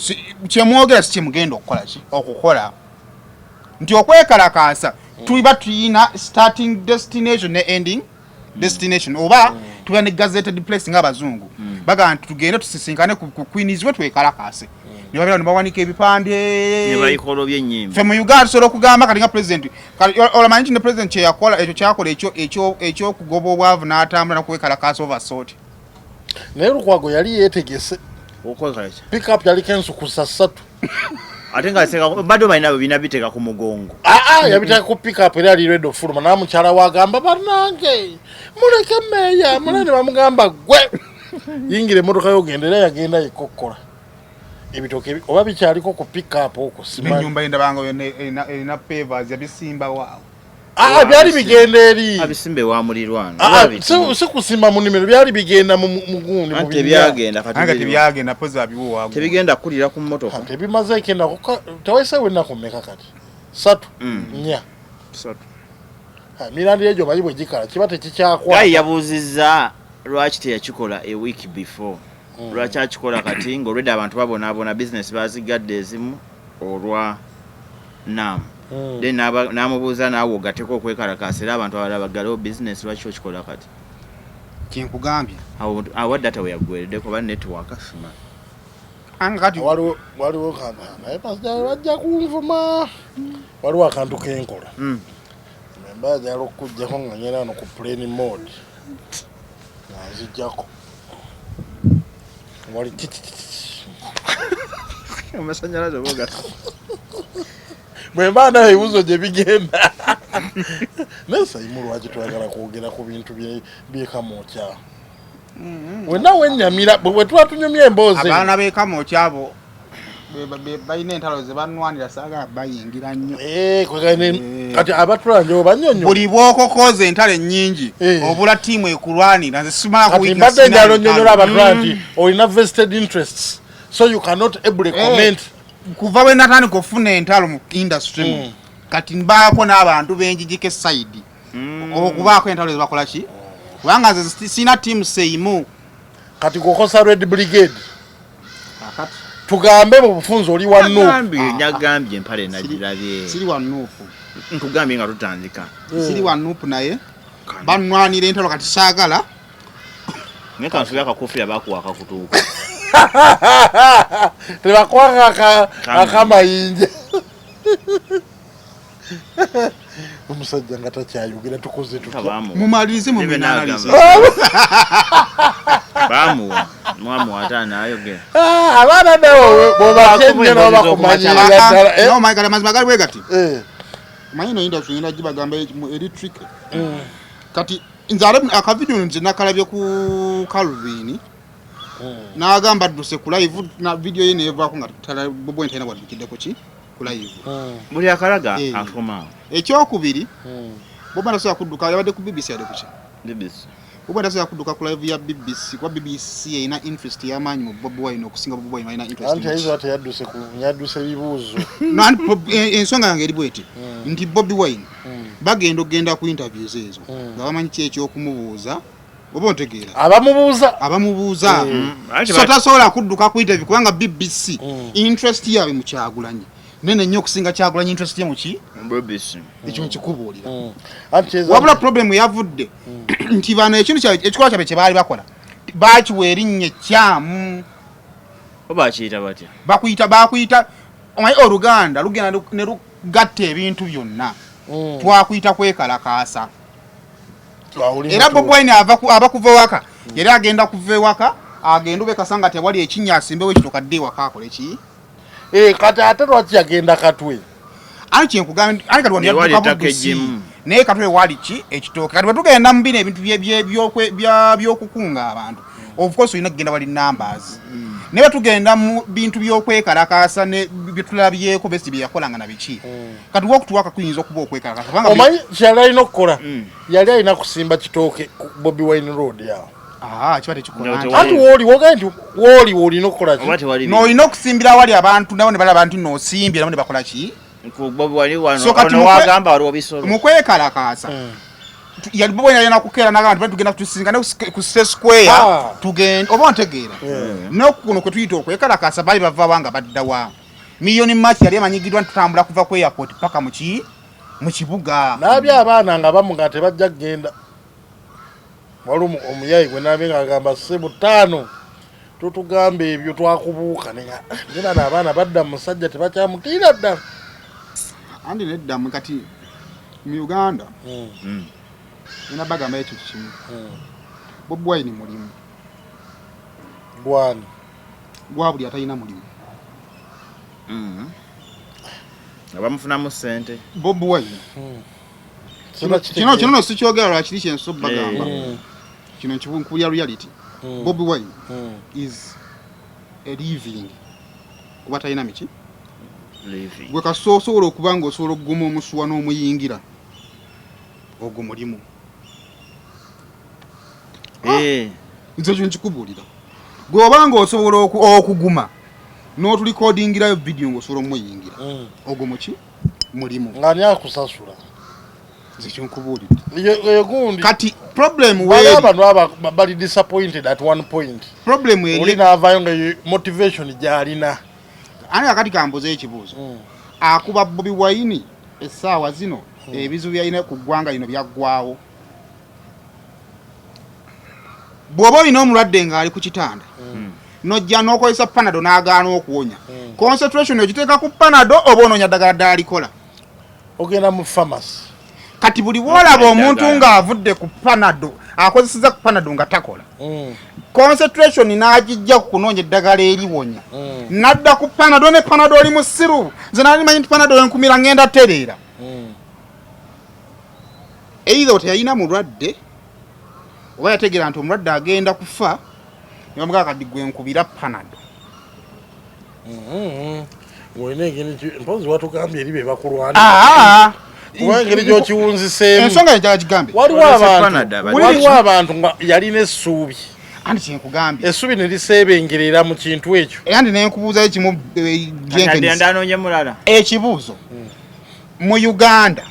kyemwogera si kyemugenda okukola nti okwekalakaasa tuliba tuyina starting destination ne ending destination oba tuba ne gazetted place ng'abazungu bagamba nti tugende tusisinkane ku kwinizibwe twekalakaase ne babira ne bawanika ebipande ne bayikola by'ennyimba ffe mu Uganda tusobola okugamba kati nga president olamanyi nti ne president kye yakola ekyo kyakola ekyokugoba obwavu n'atambula n'okwekalakaasa oversort naye Lukwago yali yeetegese pick up yaliko ensukusa 3 ate nga bado balina bina biteeka ku mugongo yabiteeka ku pick up era ali redo fuluma n'amukyala wagamba bannange muleke meeya munene bamugamba gwe yingire emmotoka yogendera yagenda yekokkola ebitooke oba bikyaliko ku pick up okwo simanyi n'ennyumba y'endabanga erina pavers yabisimba waawo byali bigenda eri abisimbe wa mulirwana si kusimba mu nnimiro byali bigenda mu gundi mu byagenda kati byagenda poza abiwo wago tebigenda kulira ku mmotoka tebimaze ekenda tewayise wenna kumeka kati 3 4 mirandi egyo bali bwe gikala kiba tekikyakwa yabuuzizza lwaki teyakikola a week before lwaki akikola kati ng'olwedde abantu babonaabona bizinesi bazigadde ezimu olwa nam then n'amubuuza naawe ogateko okwekalakaasa era abantu abalala baggalewo bizinesi lwaki okikola kati kyenkugambye awa data we yaggwereddeko ba network asima kati waliwo naye bajja kunvuma waliwo akantu kenkola mbajala okujjako nga nyera no ku plane mode nazijjako wali amasanyalaze boga bwemba nawe ebibuzo gye bigenda nesayimu lwaki twagala kwogera ku bintu byekamookya wenna wennyamira bwe tuba tunyumya emboozi abaana b'ekamookya balina entalo ze banwanira saagala bayingira nnyo kati abatulanja banyonyo buli bwokokoza entalo ennyingi obula ttiimu ekulwanira nze simala mbadde njalo nnyonnyola abatula nti olina vested interests so you cannot able comment kuva bwe natandika okufuna entalo mu industry kati mbaako n'abantu benjijika esayidi okubaako entalo ezibakola ki kubanga nze sina ttiimu seimu kati kukosa red brigade tugambe mu bufunzo oli wa nuupu nyagambye empale nagirabye siri wa nuupu ntugambye nga tutandika siri wa nuupu naye banwanira entalo kati saagala naye kansubi akakufira bakuwaka kutuuka tebakwaka akamayinja omusajja nga takyayogera tukoze mumalirize mumenanalize bamuwa mwamuwata naayogera abaana nawe bobakenye nobakumanyirira ddala mazima mazima gali bwe gati manyi no industry ngenda gibagamba eri trick kati nzale akavidiyo nze nakalabye ku Calvin n'agamba adduse ku live na video ye nevaako nga tala bobo ntena waddukiddeko ki ku live buli akalaga afuma ekyokubiri bobo nasobola kudduka yabadde ku BBC yadde kuki BBC bobo nasobola kudduka ku live ya BBC kwa BBC erina interest y'amaanyi mu Bobi Wine okusinga Bobi Wine alina interest anti aizo ate yadduse bibuuzo ensonga yange eri bweti nti Bobi Wine bagenda okugenda ku interviews ezo nga bamanyi ki ekyokumubuuza oba ontegeera abamubuuza so tasobola kudduka ku interview kubanga BBC interest yaabwe mu Kyagulanyi nene nnyo okusinga Kyagulanyi interest ye mu ki BBC ekyo nkikubuulira wabula problem yavudde nti bano ekintu ekikola kyabwe kye baali bakola bakiwa erinnya ekyamu bakiyita batya bakuyita omanyi Oluganda lugenda ne lugatta ebintu byonna twakuyita kwekalakaasa era Bobi Wine aba kuva waka yali agenda kuva ewaka agenda obekasanga tewali ekinnya asimbewo ekito kadde ewaka akole ki kati ate lwaki yagenda Katwe ani kyenkugamba ani kati wandiyaddukabudusi naye Katwe wali ki ekitooke kati bwetugenda mu bino ebintu by'okukunga abantu of course olina kugenda wali numbers naye tugenda mu bintu by'okwekalakaasa ne byetulabyeko besi bye yakolanga na biki kati wokutuwaka kuyinza okuba okwekalakaasa omanyi kyali alina okukola yali alina kusimba kitooke ku Bobi Wine Road yawo kiba tekikola ati wooli wogaye nti wooli olina okukola ki n'olina okusimbira awali abantu nabo ne balaba nti n'osimbye nabo ne bakola ki mu kwekalakaasa yali Bobi Wine alina kukeera n'agamba tugenda tusingane ku Square tugenda oba ontegeera n'okuno kwe tuyita okwekalakaasa baali bava wanga baddawa miliyoni maki yali amanyigidwa nti tutambula kuva ku airport paka mu kibuga n'abya abaana nga bamu nga tebajja kgenda waliwo omuyayi gwe nabe ng'agamba ssebo 5 tutugamba ebyo twakubuuka nera n'abaana badda mu musajja tebakyamutiira ddala andi neddamu kati mu Uganda nina bagamba ekyo kimu Bobi Wine mulimu gwani gwa buli atalina mulimu abamufunamu ssente Bobi Wine kino sikyogera lwakiri kyenso bagamba kino nkibunkulya reality Bobi Wine is a living kuba talina miki gwe kasobola okuba nga osobola okuguma omusuwa n'omuyingira ogwo mulimu nze kyo nkikubuulira gw'obanga osobola okuguma n'otulikodingirayo vidiyo ng'osobola omuyingira ogwo muki mulimu ng'ani akusasula nze kyo nkubuulira gundi kati problem abantu bali disappointed at one point problem oli n'avaayo nga motivation gy'alina ani akati kambuzeyo ekibuuzo akuba Bobi Wine essaawa zino ebizibu byalina ku ggwanga lino byaggwawo bw'oba olina omulwadde ng'ali ku kitanda nojja n'okozesa panado n'agaana okuwonya concentration ogiteeka ku panado oba onoonya ddagala ddala likola ogenda mu pharmacy kati buli bwolaba omuntu ng'avudde ku panado akozeseza ku panado nga takola concentration n'agijja ku kunoonya eddagala eriwonya nadda ku panado ne panado oli musiru nze nali manyi nti panado enkumira ngenda tereera either oteyalina mulwadde oba yategeera nti omulwadde agenda kufa nibamugaa kadi gwe nkubira panado mpozi watugambye eri be bakulwana kuba engeri gy'okiwunziseemu ensonga yenjala kigambe waliwo abantu nga yalina essuubi anti kyenkugambye essuubi ne liseebengerera mu kintu ekyo andi nenkubuuzayo kimu ekibuuzo mu Uganda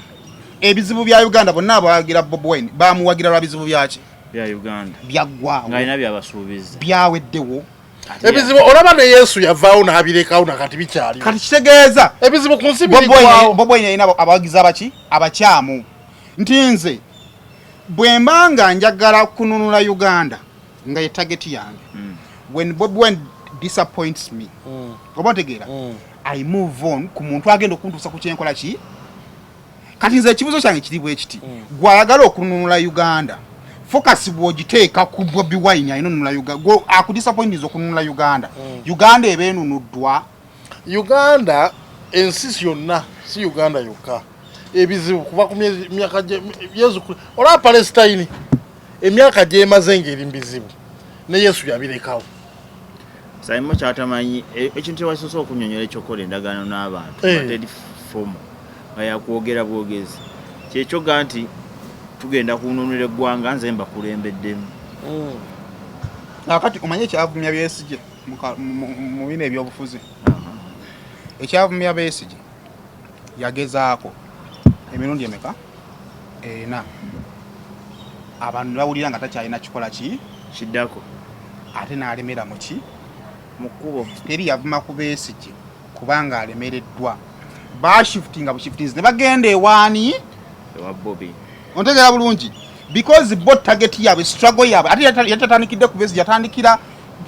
ebizibu bya Uganda bonna abawagira Bobi Wine bamuwagira lwa bizibu byaki bya Uganda byaggwawo ng'alina byabasuubiza byaweddewo ebizibu olaba ne Yesu yavaawo n'abirekawo nakati bikyali kati kitegeeza ebizibu ku nsi Bobi Wine yalina abawagizi abaki abakyamu nti nze bwe mbanga njagala kununula Uganda nga ye target yange when Bobi Wine disappoints me oba ntegeera I move on ku muntu agenda okuntuusa ku kyenkola ki kati nze ekibuzo kyange kiri bwe kiti gwayagala okununula Uganda focus bw'ogiteeka ku Bobi Wine ayinunula Uganda akudisappointiza okununula Uganda Uganda ebeenunuddwa Uganda ensi yonna si Uganda yokka ebizibu kuva ku myaka Yesu olaba Palestine emyaka gyemaze ng'eri mbizibu ne Yesu yabirekawo saimo kyatamanyi ekintu wasoso okunyonyola ekyokola endagaano n'abantu batedi fomu ayakwogera bwogezi kyekyoga nti tugenda kununula eggwanga nze mbakulembeddemu akati omanye ekyavumya Besigye mu bino ebyobufuzi ekyavumya Besigye yagezaako emirundi emeka ena abantu bawulira nga takyalina kikola ki kiddako ate n'alemera mu ki mu kkubo teri yavuma ku Besigye kubanga alemereddwa bashiftinga bushiftinzi ne bagenda ewaani ewa Bobi ontegeera bulungi because both target yaabwe struggle yaabwe ate yatatandikidde ku Besigye yatandikira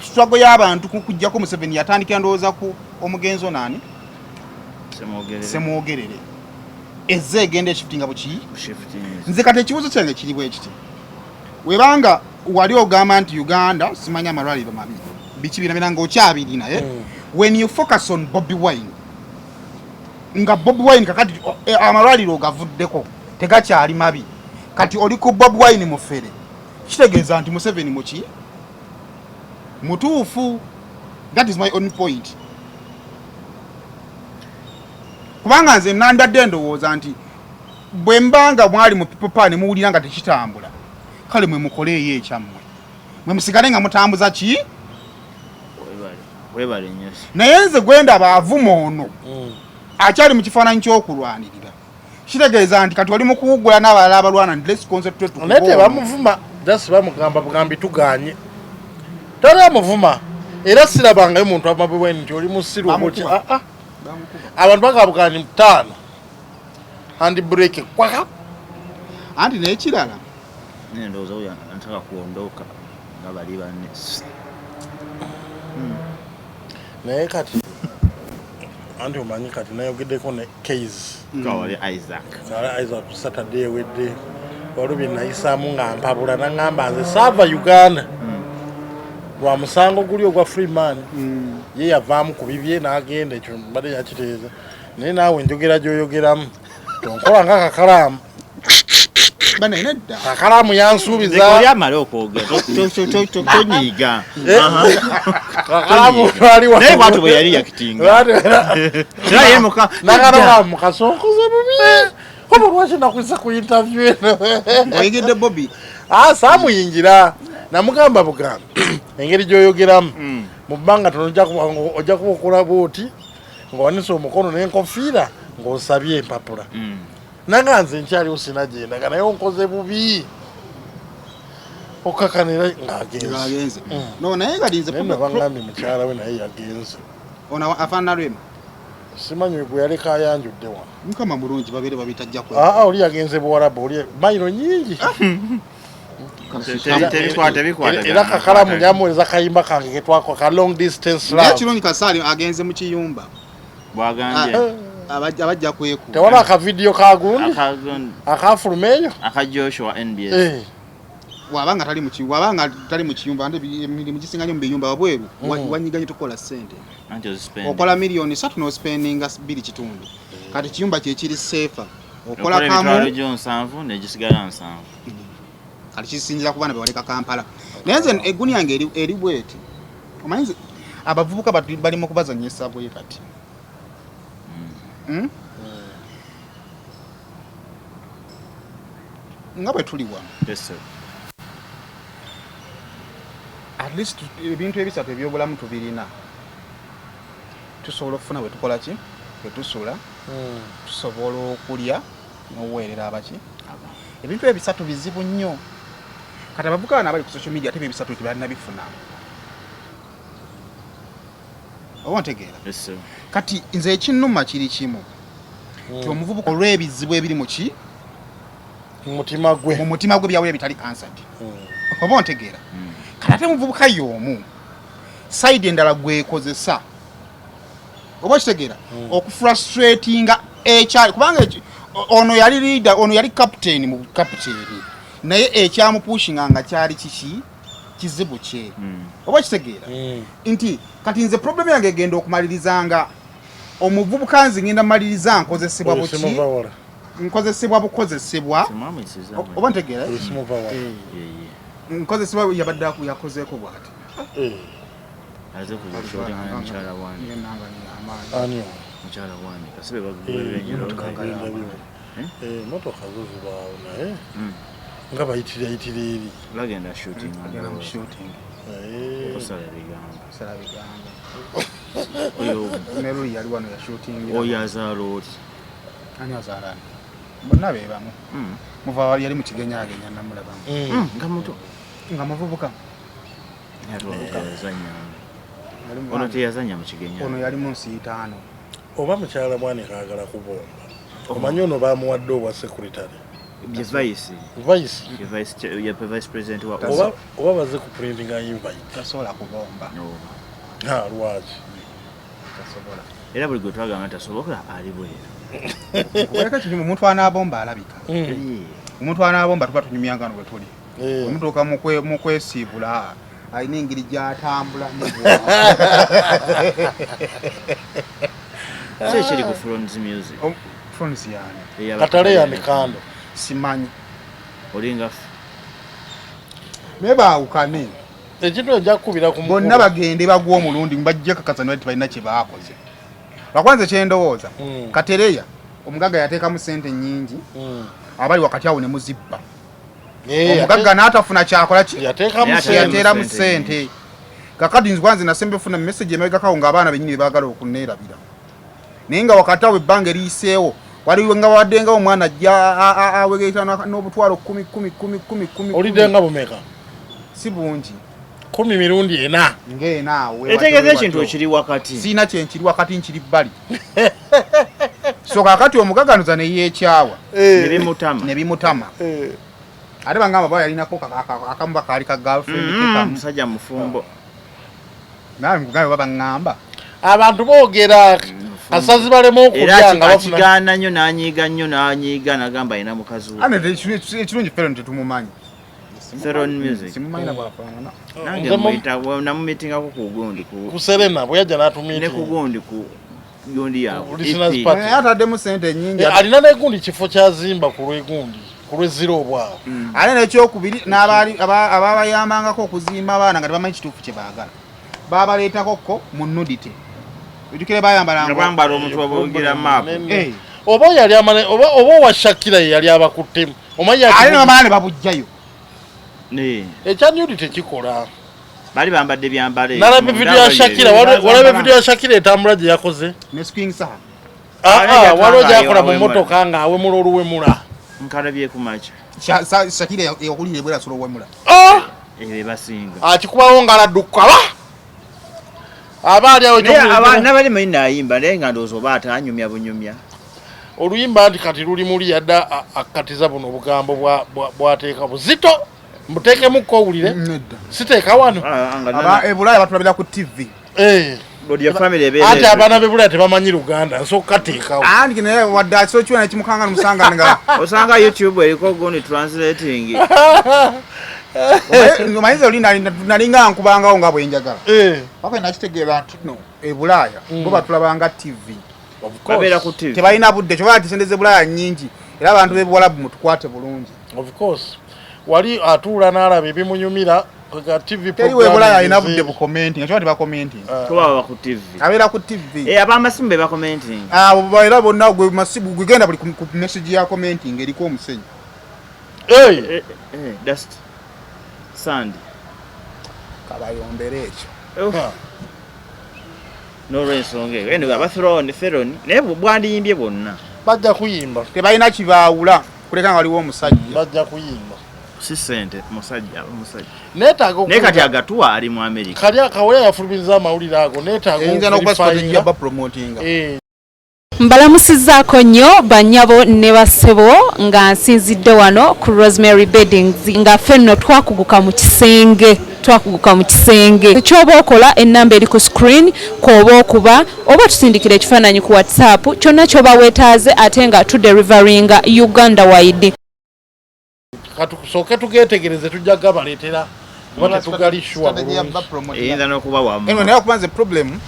struggle y'abantu kujjako Museveni yatandikira ndowooza ku omugenzo nani Semwogerere ezze egenda shiftinga buki nze kati ekibuzo kyange kiri bwe kiti webanga wali ogamba nti Uganda simanya amalwaliro mabi biki binabira nga okyabirina when you focus on Bobi Wine nga Bobi Wine kakati amalwaliro gavuddeko tegakyali mabi kati oli ku Bobi Wine mufere kitegeeza nti Museveni muki mutuufu. That is my only point. Kubanga nze nandadde ndowooza nti bwe mbanga mwali mu people pan muwulira nga tekitambula kale mwe mukoleeyo ekyammwe mwe musigale nga mutambuza ki webale nnyo naye nze gwenda baavuma ono akyali mu kifaananyi ky'okulwanirira kitegeeza nti kati oli mu kuwuggula n'abalala abalwana nti let's concentrate naye tebamuvuma just bamugamba bugambi tuganye tali amuvuma era sirabangayo muntu amabwe nti oli musiru omuki abantu bagabugani mutano handi break kwaka anti naye kirala ndowooza oyo antaka kuondoka nga bali banne naye kati anti omanyi kati nayogeddeko ne case kawale Isaac Saturday ewedde olubye nayisaamu nga mpabula naŋŋamba nze saava Uganda lwa musango guli ogwa Freeman ye yavaamu ku bibye n'agenda ekyo mbadde yakiteeza naye naawe njogera gy'oyogeramu tonkola nga kakalaamu bana nedda akalamu yansuubiza Zekoli amala okwogera tonyiiga akalamu twaliwa naye bwatu bwe yali yakitinga era ye muka nakalamu mukasonkoze bubi oba lwaki nakwisa ku interview eno oyigidde Bobby saamuyingira namugamba bugambi engeri gy'oyogeramu mu bbanga tono ojja kuba okola bwoti ng'owanise omukono n'enkofiira ng'osabye empapula nanga nze nkyaliwo sinagyendaga naye onkoze bubi okakanira ng'agenze no naye galinze naye nabangambye mukyala we naye yagenze ona afaanana lwema simanyi gwe yaleka ayanjudde wano mukama mulungi babeere babitajja kwe oli yagenze buwarabu oli mayiro nyingi era kakalamu nyamuweza kayimba kange ketwako ka long distance naye kirungi kasaali agenze mu kiyumba bwagambye abajja kweku tewala akavidiyo kagundi akafulumeeyo aka Joshua NBS wabanga tali mu kiyumba ande emirimu gisinganyo mu biyumba wabweru wanyiganye tukola ssente okola miliyoni 3 no spending 2 kitundu kati kiyumba kye kiri safer okola kamu jo 7 ne gisigala 7 kati kisinzira ku bana bewaleka Kampala naye nze egguni yange eri bweti omanyi abavubuka bali mu kubazanyisa bwe kati nga bwe tuli wano at least ebintu ebisatu ebyobulamu tubirina tusobola okufuna bwe tukola ki bwe tusula tusobola okulya n'okuweerera abaki ebintu ebisatu bizibu nnyo kati abavubuka bano abali ku social media ate ebisatu tebalina bifuna oba ntegeera kati nze ekinnuma kiri kimu ti omuvubuka olw'ebizibu ebiri mu mutima gwe byawulira bitali answered oba ntegeera kati ate muvubuka y'omu side endala gwekozesa oba kitegeera okufrustratinga ekyali kubanga ono yali leader ono yali captain mu captain naye ekyamupushinga nga kyali kizibu kye oba kitegeera nti kati nze problem yange egenda okumalirizanga omuvubuka nzi ngenda maliriza nkozesebwa buki nkozesebwa bukozesebwa oba ntegeera nkozesebwa yabadde yakozeeko bwati aze kujishora mchala wani ani mchala wani kasibe bagubere moto kazuzu bawo naye nga bayitira eri bagenda shooting osala bigamba oyo nero yali wano ya shooting oyo azalo ani azala bonna bebamu muva wali yali mu kigenya namulabamu nga muvubuka ono teyazanya mu kigenya ono yali mu nsi 5 oba mukyala bwane kaagala kubomba omanyi ono bamuwadde obwa secretary vice president wa oba baze ku printing invite tasobola kubomba lwaki tasobola era buli gwe twagamba tasobola ali bwera weka kiri omuntu anabomba alabika omuntu anabomba tuba tunyumyanga bwe tuli omuntu mu kwesiibula alina engeri gy'atambula kyekiri ku Frons Music Frons yani katale yani kando simanyi olinga mebawukane ekintu ejja kukubira ku bonna bagende bagwa omulundi mbajja kakasana nti balina kye baakoze lwakwanza kyendowooza katereya omugaga yateekamu ssente nnyingi abali wakati awo ne muzibba omugaga n'atafuna kyakola ki yateeramu ssente kakati nzikwanze nasembe funa message emabegakawo ng'abaana bennyini baagala okuneerabira naye nga wakati awo ebbanga eriyiseewo waliwo nga waddengawo omwana ajja awegeeta n'obutwalo 10 oliddenga bumeka si bungi 10 mirundi 4 ng'enaawe etegeeza ekintu ekiri wakati siina kyenkiri wakati nkiri bbali so kakati omugaganuza neyeekyawa ne bimutama ate bangamba ba yalinako akamu bakaali ka girlfriend musajja mufumbo nawe mugambe babaŋŋamba abantu boogera asazi balema okulya nga bakigaana nnyo n'anyiiga n'agamba alina mukazi we ekirungi fero tetumumanyi Feron Music simumanyina bwafaanana nange namumitingako ku gundi ku Serena bwe yajja n'atumiitinga ne ku gundi ku gundi yaabwe ataddemu ssente nnyingi alina n'egundi kifo kyazimba ku lw'egundi kulwezira obwawo ate nekyokubiri ababayambangako okuzimba abaana nga tebamanyi kituufu kye baagala babaleetakokko mu nudite ojukire bayambala omutwe obungira maapu oba yali amane oba wa Shakira yali abakuttemu omanyi ate n'abaana ne babujjayo ekya nudite kikola bali bambadde byambale nalaba video ya Shakira walaba video ya Shakira etambula gye yakoze ne swing saha waliwo gyakola mu motoka nga awemula oluwemula nkalabye kumacha Shakira yakulire bwera solo wemula basinga akikubawo nga aladduka abaali awo nabali manyi nayimba naye nga ndowooza oba atanyumya bunyumya oluyimba nti kati luli muli yadda akkatiza buno obugambo bwateeka buzito mbuteekemukko owulire siteeka wano ebulaya batulabira ku TV ate abaana b'ebulaya tebamanyi Luganda nsooka kateekawo anti naye wadde akiro kiwona ekimukanga nemusanga nga osanga YouTube eriko gundi translating omanyiza oli nalinga nkubangawo nga bwenjagala waka nakitegeera nti no ebulaya bo batulabanga TV babeera ku TV tebalina budde kyobala tisendeze bulaya nnyingi era abantu b'ebuwalabu mutukwate bulungi of course wali atuula n'alaba ebimunyumira ga TV program teri webulaya alina budde bu commenting ekyo tiba commenting tubawa ku TV abeera ku TV abamasimu be ba commenting era bonna gwe masibu gwegenda buli ku message ya commenting eriko omusenyu dust sand kabayombere ekyo n'olwensonga eyo eno abatheroni naye bwandiyimbye bonna bajja kuyimba tebalina kibaawula kuleka nga waliwo omusajja bajja kuyimba si sente musajja neetaaga naye kati agatuwa ali mu Amerika kali akawulira yafulumiza amawulire ago neetaaga mbalamusizzaako nnyo bannyabo ne bassebo nga nsinzidde wano ku Rosemary Beddings nga ffe nno twakuguka mu kisenge ekyoba okola ennamba eri ku screen kwoba okuba oba tusindikira ekifaananyi ku WhatsApp kyonna kyoba weetaaze ate nga tuderivaringa Uganda wide katusooke tugeetegereze tujja gabaleetera kuba tetugalishwa bulungi eyinza n'okuba wamu naye okubanza problem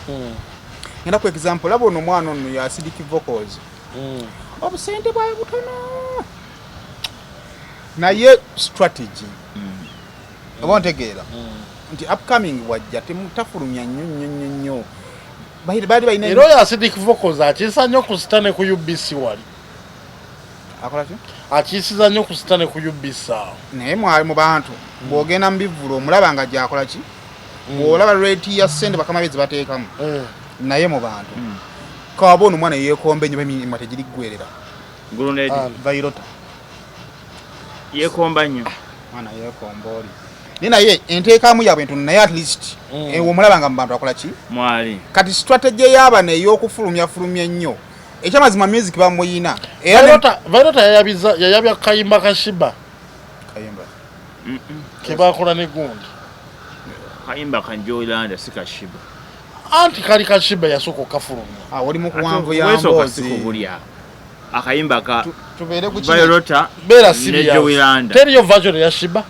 ngenda ku example laba ono omwana ono ya acidic vocals obusente bwayo butono naye strategy oba ntegeera nti upcoming wajja temutafulumya nnyo baali balina era oyo acidic vocals akiisa nnyo ku sitane ku UBC wali akola ki akiisiza nnyo ku sitane ku UBC awo naye mwali mu bantu bw'ogenda mu bivulo omulaba nga gyakola ki bw'olaba rate ya ssente bakama bezi bateekamu naye mu bantu kawaba ono omwana yeekomba ennyo bemima tegiriggwerera vairota yeekomba nnyo mwana yeekomba oli naye enteekamu yaabwe ntono naye at least omulaba nga mu bantu akola ki mwali kati strategy y'abaana ey'okufulumya ennyo ekyamazima music bamuyina vairota yayabya kayimba kashiba kebakola ne gundi kayimba kanjoilanda si kashiba anti kali kashiba yasooka okafulumya oli mu kuwanvu ya mboozi akayimba ka tubeere ku Vairota beera siriya teriyo version ya shiba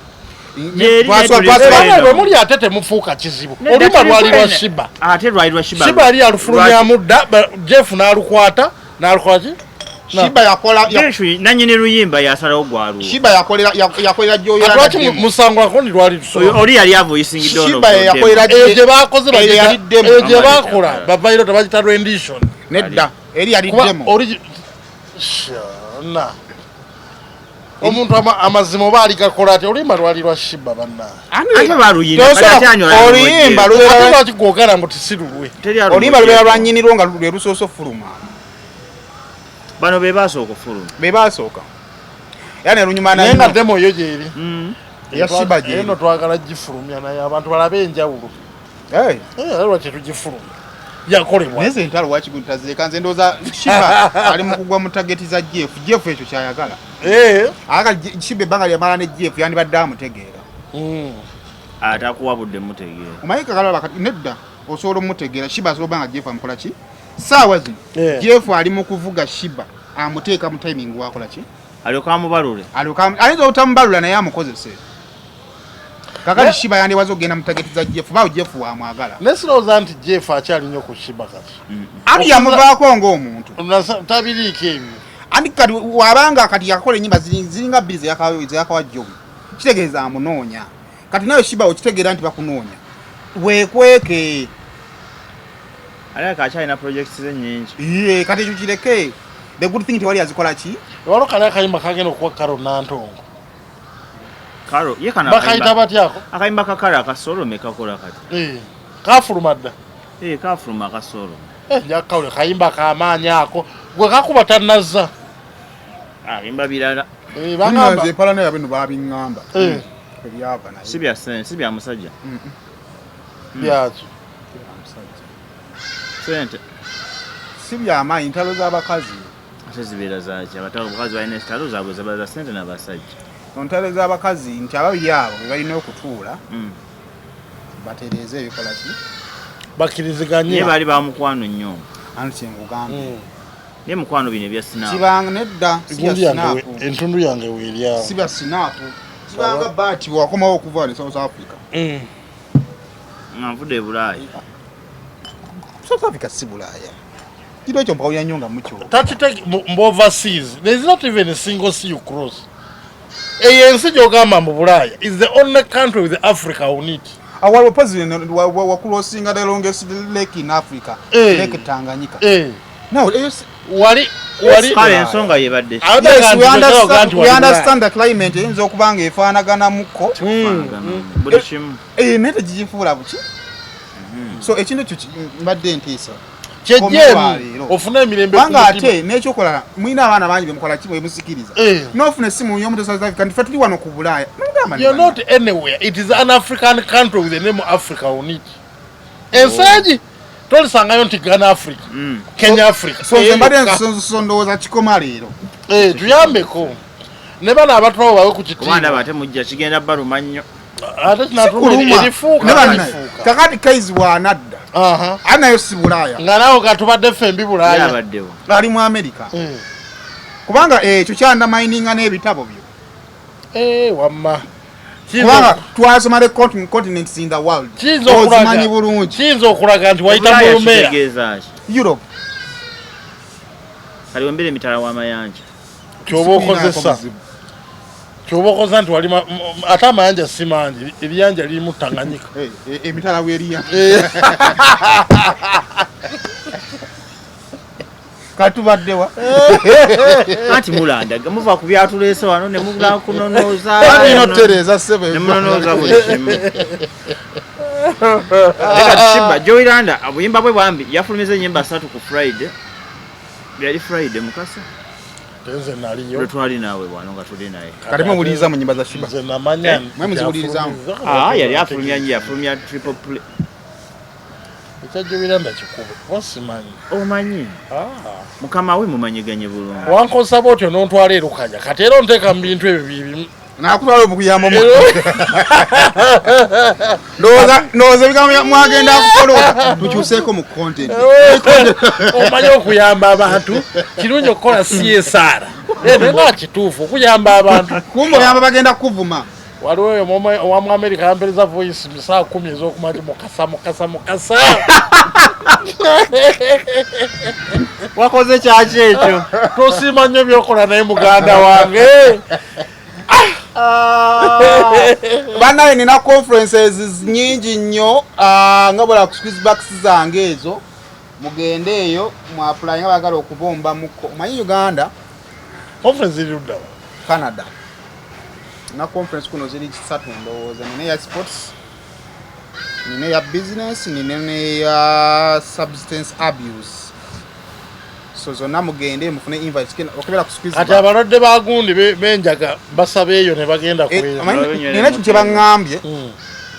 bwe muli ate temufuuka kizibu olumba lwali lwa shiba ate lwali lwa shiba shiba yali yalufulumyamu dda Jeff n'alukwata n'alukola ki shiba yakola nanyini luyimba yasalawo gwalu shiba yakolera Joyolanda lwaki musango akondi lwali lusobola oli yali avoicing dono shiba yakolera gye bakoze gye bakola bavairota bagita rendition nedda eri yali demo shana omuntu amazima oba aligakola ati oluyimba lwali lwa shiba oluyimba lwaki gwogala mbu tisirulwe oluyimba lubeera lwanyinirwo nga lwe lusoosa ofuluma bano bebasooka ofuluma bebasooka era ne lunyuma naye nga demo yo gyeri eya shiba gyeri eno twagala gifulumya naye abantu balabe enjawulo lwaki tugifulumya yakolebwa neze ntalo wakigutazeeka nze ndooza shiba ali mu kugwa mu tageti za Jeff ekyo kyayagala shiba ebbanga lyamala ne Jeff yandibadde amutegeera atakuwabudde mutegeera omanyi kakalaba nedda osobola omutegeera shiba asobola obanga Jeff amukola ki saawa zino Jeff ali mu kuvuga shiba amuteeka mu timing wakola ki alyoka amubalule ayinza obutamubalula naye amukozese kakati shiba yandiwaza okugenda mu tageti za Jeff bawo Jeff wamwagala nesirowooza nti Jeff akyali nnyo ku shiba kati ali yamuvaako ng'omuntu tabiriiko ebyo andi kati wabanga kati yakola enyimba ziringa bbiri zeyakawajjobi kitegeeza amunoonya kati nayo shiba okitegeera nti bakunoonya weekweke aleka akyalina projects ze nyingi ye kati ekyo kireke the good thing tewali azikola ki waliwo kali akayimba kagenda okuwa Karo Nantongo Karo ye kana bakayita batyako akayimba kakala akasolo mekakola kati kafuluma dda kafuluma akasolo jakawule kayimba kamaanyi ako gwe kakuba tanazza ayimba birala bagamba epala nayo bino babiŋŋamba ebyava naye si bya musajja byaki sente si byamaanyi ntalo z'abakazi ate zibeera zaki abakazi balina entalo zaabwe zabaza sente n'abasajja ntalo z'abakazi nti ababiri abo bwe balina okutuula batereeze ebikola ki bakkiriziganye naye baali bamukwano nnyo anti kyenkugambye naye mukwano bino ebya sinaapu kibanga nedda entundu yange weeryawo si bya sinaapu kibanga baati wakomawo okuva ne South Africa nga nvudde e Bulaaya South Africa si Bulaaya kiro ekyo mpawulira nnyo nga mukyo overseas there is not even a single sea you cross eyo ensi gy'ogamba mu Bulaaya is the only country with Africa on it waliwo president wakulosinga the longest lake in Africa lake Tanganyika now wali kale ensonga yebadde we understand the climate eyinza okuba nga efaanaganamuko buli kimu naye tegigifuula buki so ekintu ekyo mbadde ntiisa kyejjeemu ofuna emirembe kubanga ate n'ekyokola mulina abaana bangi bemukola ki bwemusikiriza n'ofuna essimu y'omuntu South Africa nti ffe tuli wano ku Bulaaya you're not anywhere it is an African country with the name Africa on it ensangi tolisangayo nti Ghana Africa Kenya Africa so nze mbadde ndowooza kikoma leero tuyambeko ne bano abatwabo bawe ku kitiibwa ate mujja kigenda baluma nnyo ate kinatuma erifuuka kakati Kaizi bw'anadda anayo si Bulaaya nga nawe katubadde fembi Bulaaya ali mu America kubanga ekyo kyandamayininga n'ebitabo byo wamma kubanga twasoma the continents in the world ozimanyi bulungi kiyinza okulaga nti wayita mu Lumeera Europe kali wembere emitala w'amayanja kyoba okoza nti wali ate amayanja si mangi ebiyanja lirimu Tanganyika emitala w'eriya katubaddewa anti mulandaga muva ku byatuleese wano ne mubula kunonooza notereza sebe ne munonooza buli kimu Shiba Joyranda obuyimba bwe bwambi yafulumiza ennyimba 3 ku Friday byali Friday mukasa tenze naliyo twali nawe bwana nga tuli naye kati muwuliriza mu nyimba za Shiba nze namanya mwe muziwuliriza yali afulumya triple play Joyranda kikuba wasimanyi omanyi mukama we mumanyiganye bulungi wankosa botyo nontwala erukanya kati era onteeka mu bintu ebyo bibimu nakutwala omukuyamba ndowooza bigambo mwagenda kukola tukyuseeko mu content omanyi okuyamba abantu kirungi okukola CSR nga kituufu okuyamba abantu kumbe oyamba bagenda kuvuma waliwo oyo owa mu America yampereza voice mu saa 10 ez'okumati mukasa wakoze kyaki ekyo tosiima nnyo byokola naye muganda wange banaye nina conferences nyingi nnyo nga bwala ku squeezebacks zange ezo mugende eyo mu apply nga bagala okubomba muko manyi Uganda conference iludda Canada na conference kuno ziri 3 ndowooza nina ya sports nina ya business nina ya substance abuse so zonna mugende mufune invite okubera ku squeeze ati abalwadde bagundi benjaga basaba eyo ne bagenda kwera nina ekyo kye baŋŋambye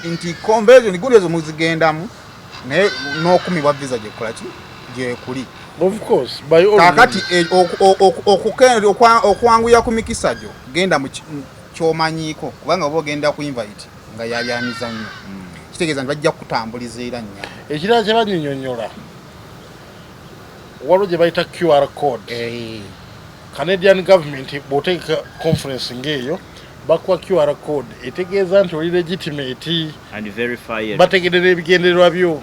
nti conversion gundi ezo muzigendamu naye n'okumibwa visa gyekola ki gyekuli of course by all kakati okwanguya ku mikisa gyo genda mu kyomanyiiko kubanga oba ogenda ku invite nga yabyamiza nnyo kitegeeza nti bajja kutambuliza era nnya ekirala kye banyinyonnyola waliwo gye bayita QR code Canadian government bw'oteeka conference ng'eyo bakuwa QR code etegeeza nti oli legitimate and verified bategerera ebigendererwa byo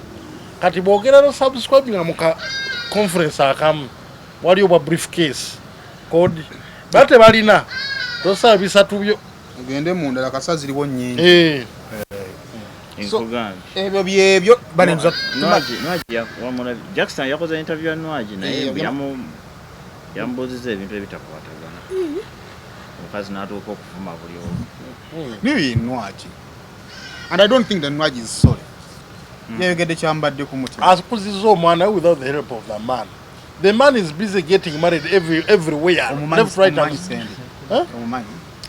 kati bwogera no subscribe nga muka conference akamu waliyo bwa briefcase kodi bate balina tosa bisatu byo ngende munda la kasa ziliwo nnyingi ebyo byebyo banenza Nwaji wamona Jackson yakoze interview ya Nwaji naye yambuziza ebintu ebitakwatagana omukazi n'atuuka okuvuma buli omu nibi Nwaji and I don't think that Nwaji is sorry yegede kyambadde ku mutima asikuziza omwana without the help of the man. The man is busy getting married everywhere. Left, right, and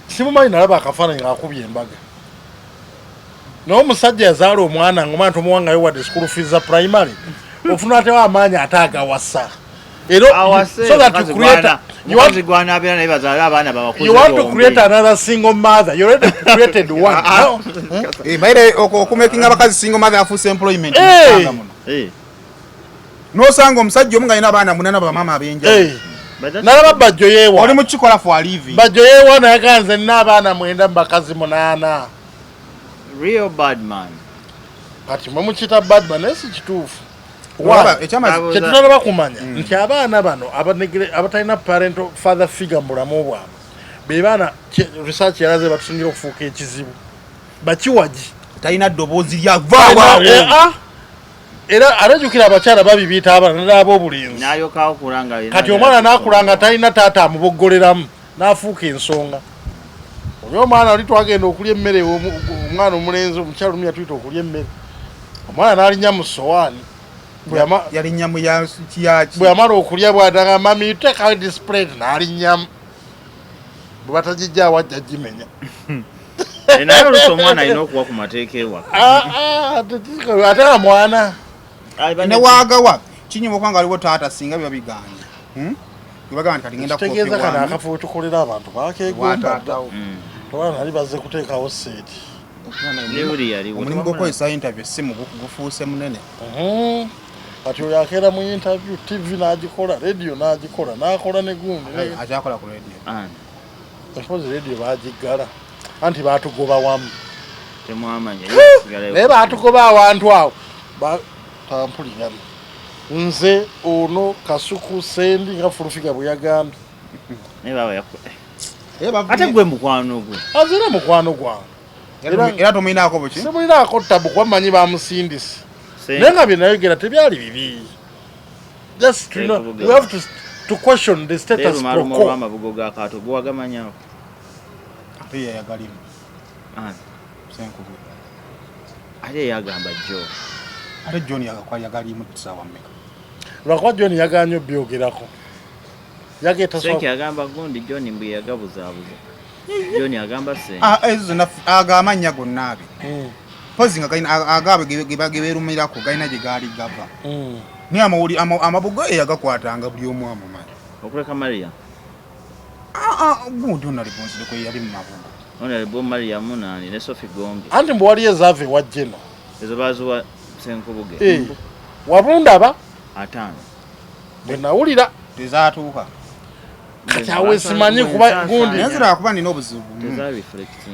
simumanyi nalaba akafaananyi ng'akubye embaga naye omusajja yazaala omwana ng'omwana tomuwangayo wadde school fees za primary ofuna atewa amaanyi ate agawasa era so that you create you want to create another single mother. You already created one. No? Baire okumaking abakazi single mother afuse employment nosanga omusajja omu nga alina abaana munana bamama abenjawulo nalaba bajjo yeewa oli mu kikola for living bajjo yeewa naye ganze nina abaana 9 bakazi 8 real bad man kati mwe mukita bad man naye si kituufu kyetunalaba kumanya nti abaana bano abatalina parental father figure mu bulamu bwabwe be baana research yalaze batusingira okufuuka ekizibu bakiwagi talina ddoboozi lyavaawa era arajukira abakyala babibiita abaana n'ab'obulenzi kati omwana n'akulanga talina taata amuboggoleramu n'afuuka ensonga oli omwana oli twagenda okulya emmere omwana omulenzi omukyala omu yatuyita okulya emmere omwana n'alinnya mu sowaani yalinnyamu yaki bwe yamala okulya bw'atanga mami you take out this plate n'alinnyamu bwe batagijja awajja gimenya naye oluusi omwana alina okuwa ku mateeka ewaka ate nga mwana newaagawa kinyuma okubanga aliwo taata singa biba biganye bagamba nti kati ngenda kitegeeza kano akafo wetukolera abantu bakeegomba tobana nali bazze kuteekawo seeti omulimu gw'okukozesa interview simu gufuuse munene kati oyo akeera mu interview tv n'agikola radio n'agikola n'akola ne gundi akyakola ku radio mpozi radio bagiggala anti baatugoba wamu naye baatugoba awantu awo tampulirana nze ono kasuku sendi nga fulufiga bwe yagambye ate gwe mukwano gwe azira mukwano gwange era tomulinaako buki simulinaako tabu kuba mmanyi bamusindisi naye nga bye nayogera tebyali bibi just you know you have to question the status quo amabugo ga kato gwagamanyako ate yayagalimu senkugu ate yagamba jo ate John yagalimu tusaawa mmeka lwakuba John yaganya obyogerako yageeta senki agamba gundi John mbwe yagabuzaabuza John agamba senki ezo agamanya gonna abe pozi nga galina agabe gebeerumirako galina gye gaali gava naye amabugo eyagakwatanga buli omu amumanyi okuleka Maria gundi onalibonzire kwe yali mu mabugo onalibon Maria munani ne Sophie Gombe anti mbu wali ezaava ewa Jeno ezo bazuwa senkubuge wabundaba 5 bwe nawulira tezaatuuka kati awe simanyi kuba gundi nenzira kuba nina obuzibu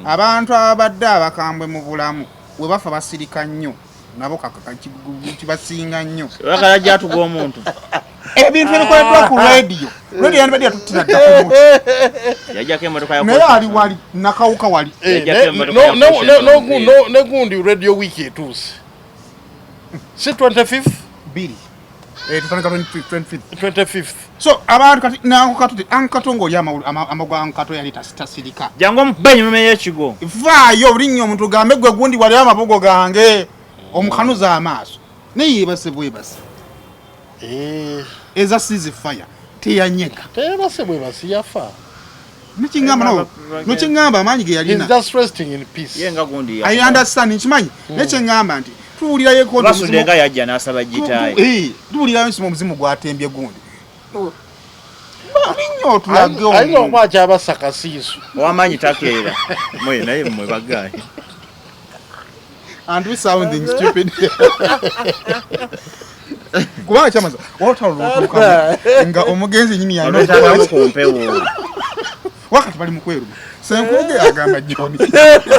abantu abadde abakambwe mu bulamu we bafa basirika nnyo nabo kibasinga nnyo wakala gyatuga omuntu ebintu ebikoleddwa ku radio yanibadde yatutira dda ku yajjako emmotoka naye ali wali nakawuka wali ne gundi radio week etuuse si 25th tutandika 25th so abantu kati nankokatute ankatongo oli amagwa ankato yali tasirika jangu omubenyume y'ekigo vaayo olinnya omuntu gambe gwe gundi wali amabugo gange omukanuza amaaso neyebase bwebase eza sizi fire teyanyeka teyebase bwebase yafa nokingamba amaanyi ge yalina yenga gundi I understand nkimanyi nekingamba nti tuwulira yekosudenga yajja n'asaba gitaayi tuwulira nsimu omuzimu gwatembye gundi balinyo tulage ayina okwaca abasakasiiso ow'amaanyi takeera mwe naye mmwe bagaayi and we sounding stupid kubanga kyamaza wotalotuka nga omugenzi nyini yanotaamu ku mpewo wakati bali mu kweruba senkuge agamba John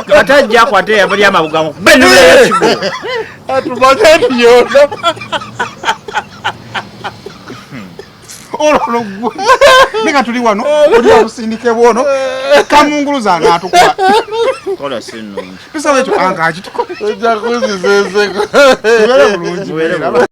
katajja akwate yabali amabugamu benule y'ekigo atubagati yona ololo gwe ninga tuli wano oli akusindike bwono kamunguluza nga atukuba kola sino tusabe cyo anga akituko ojja kuzizezeko tubere bulungi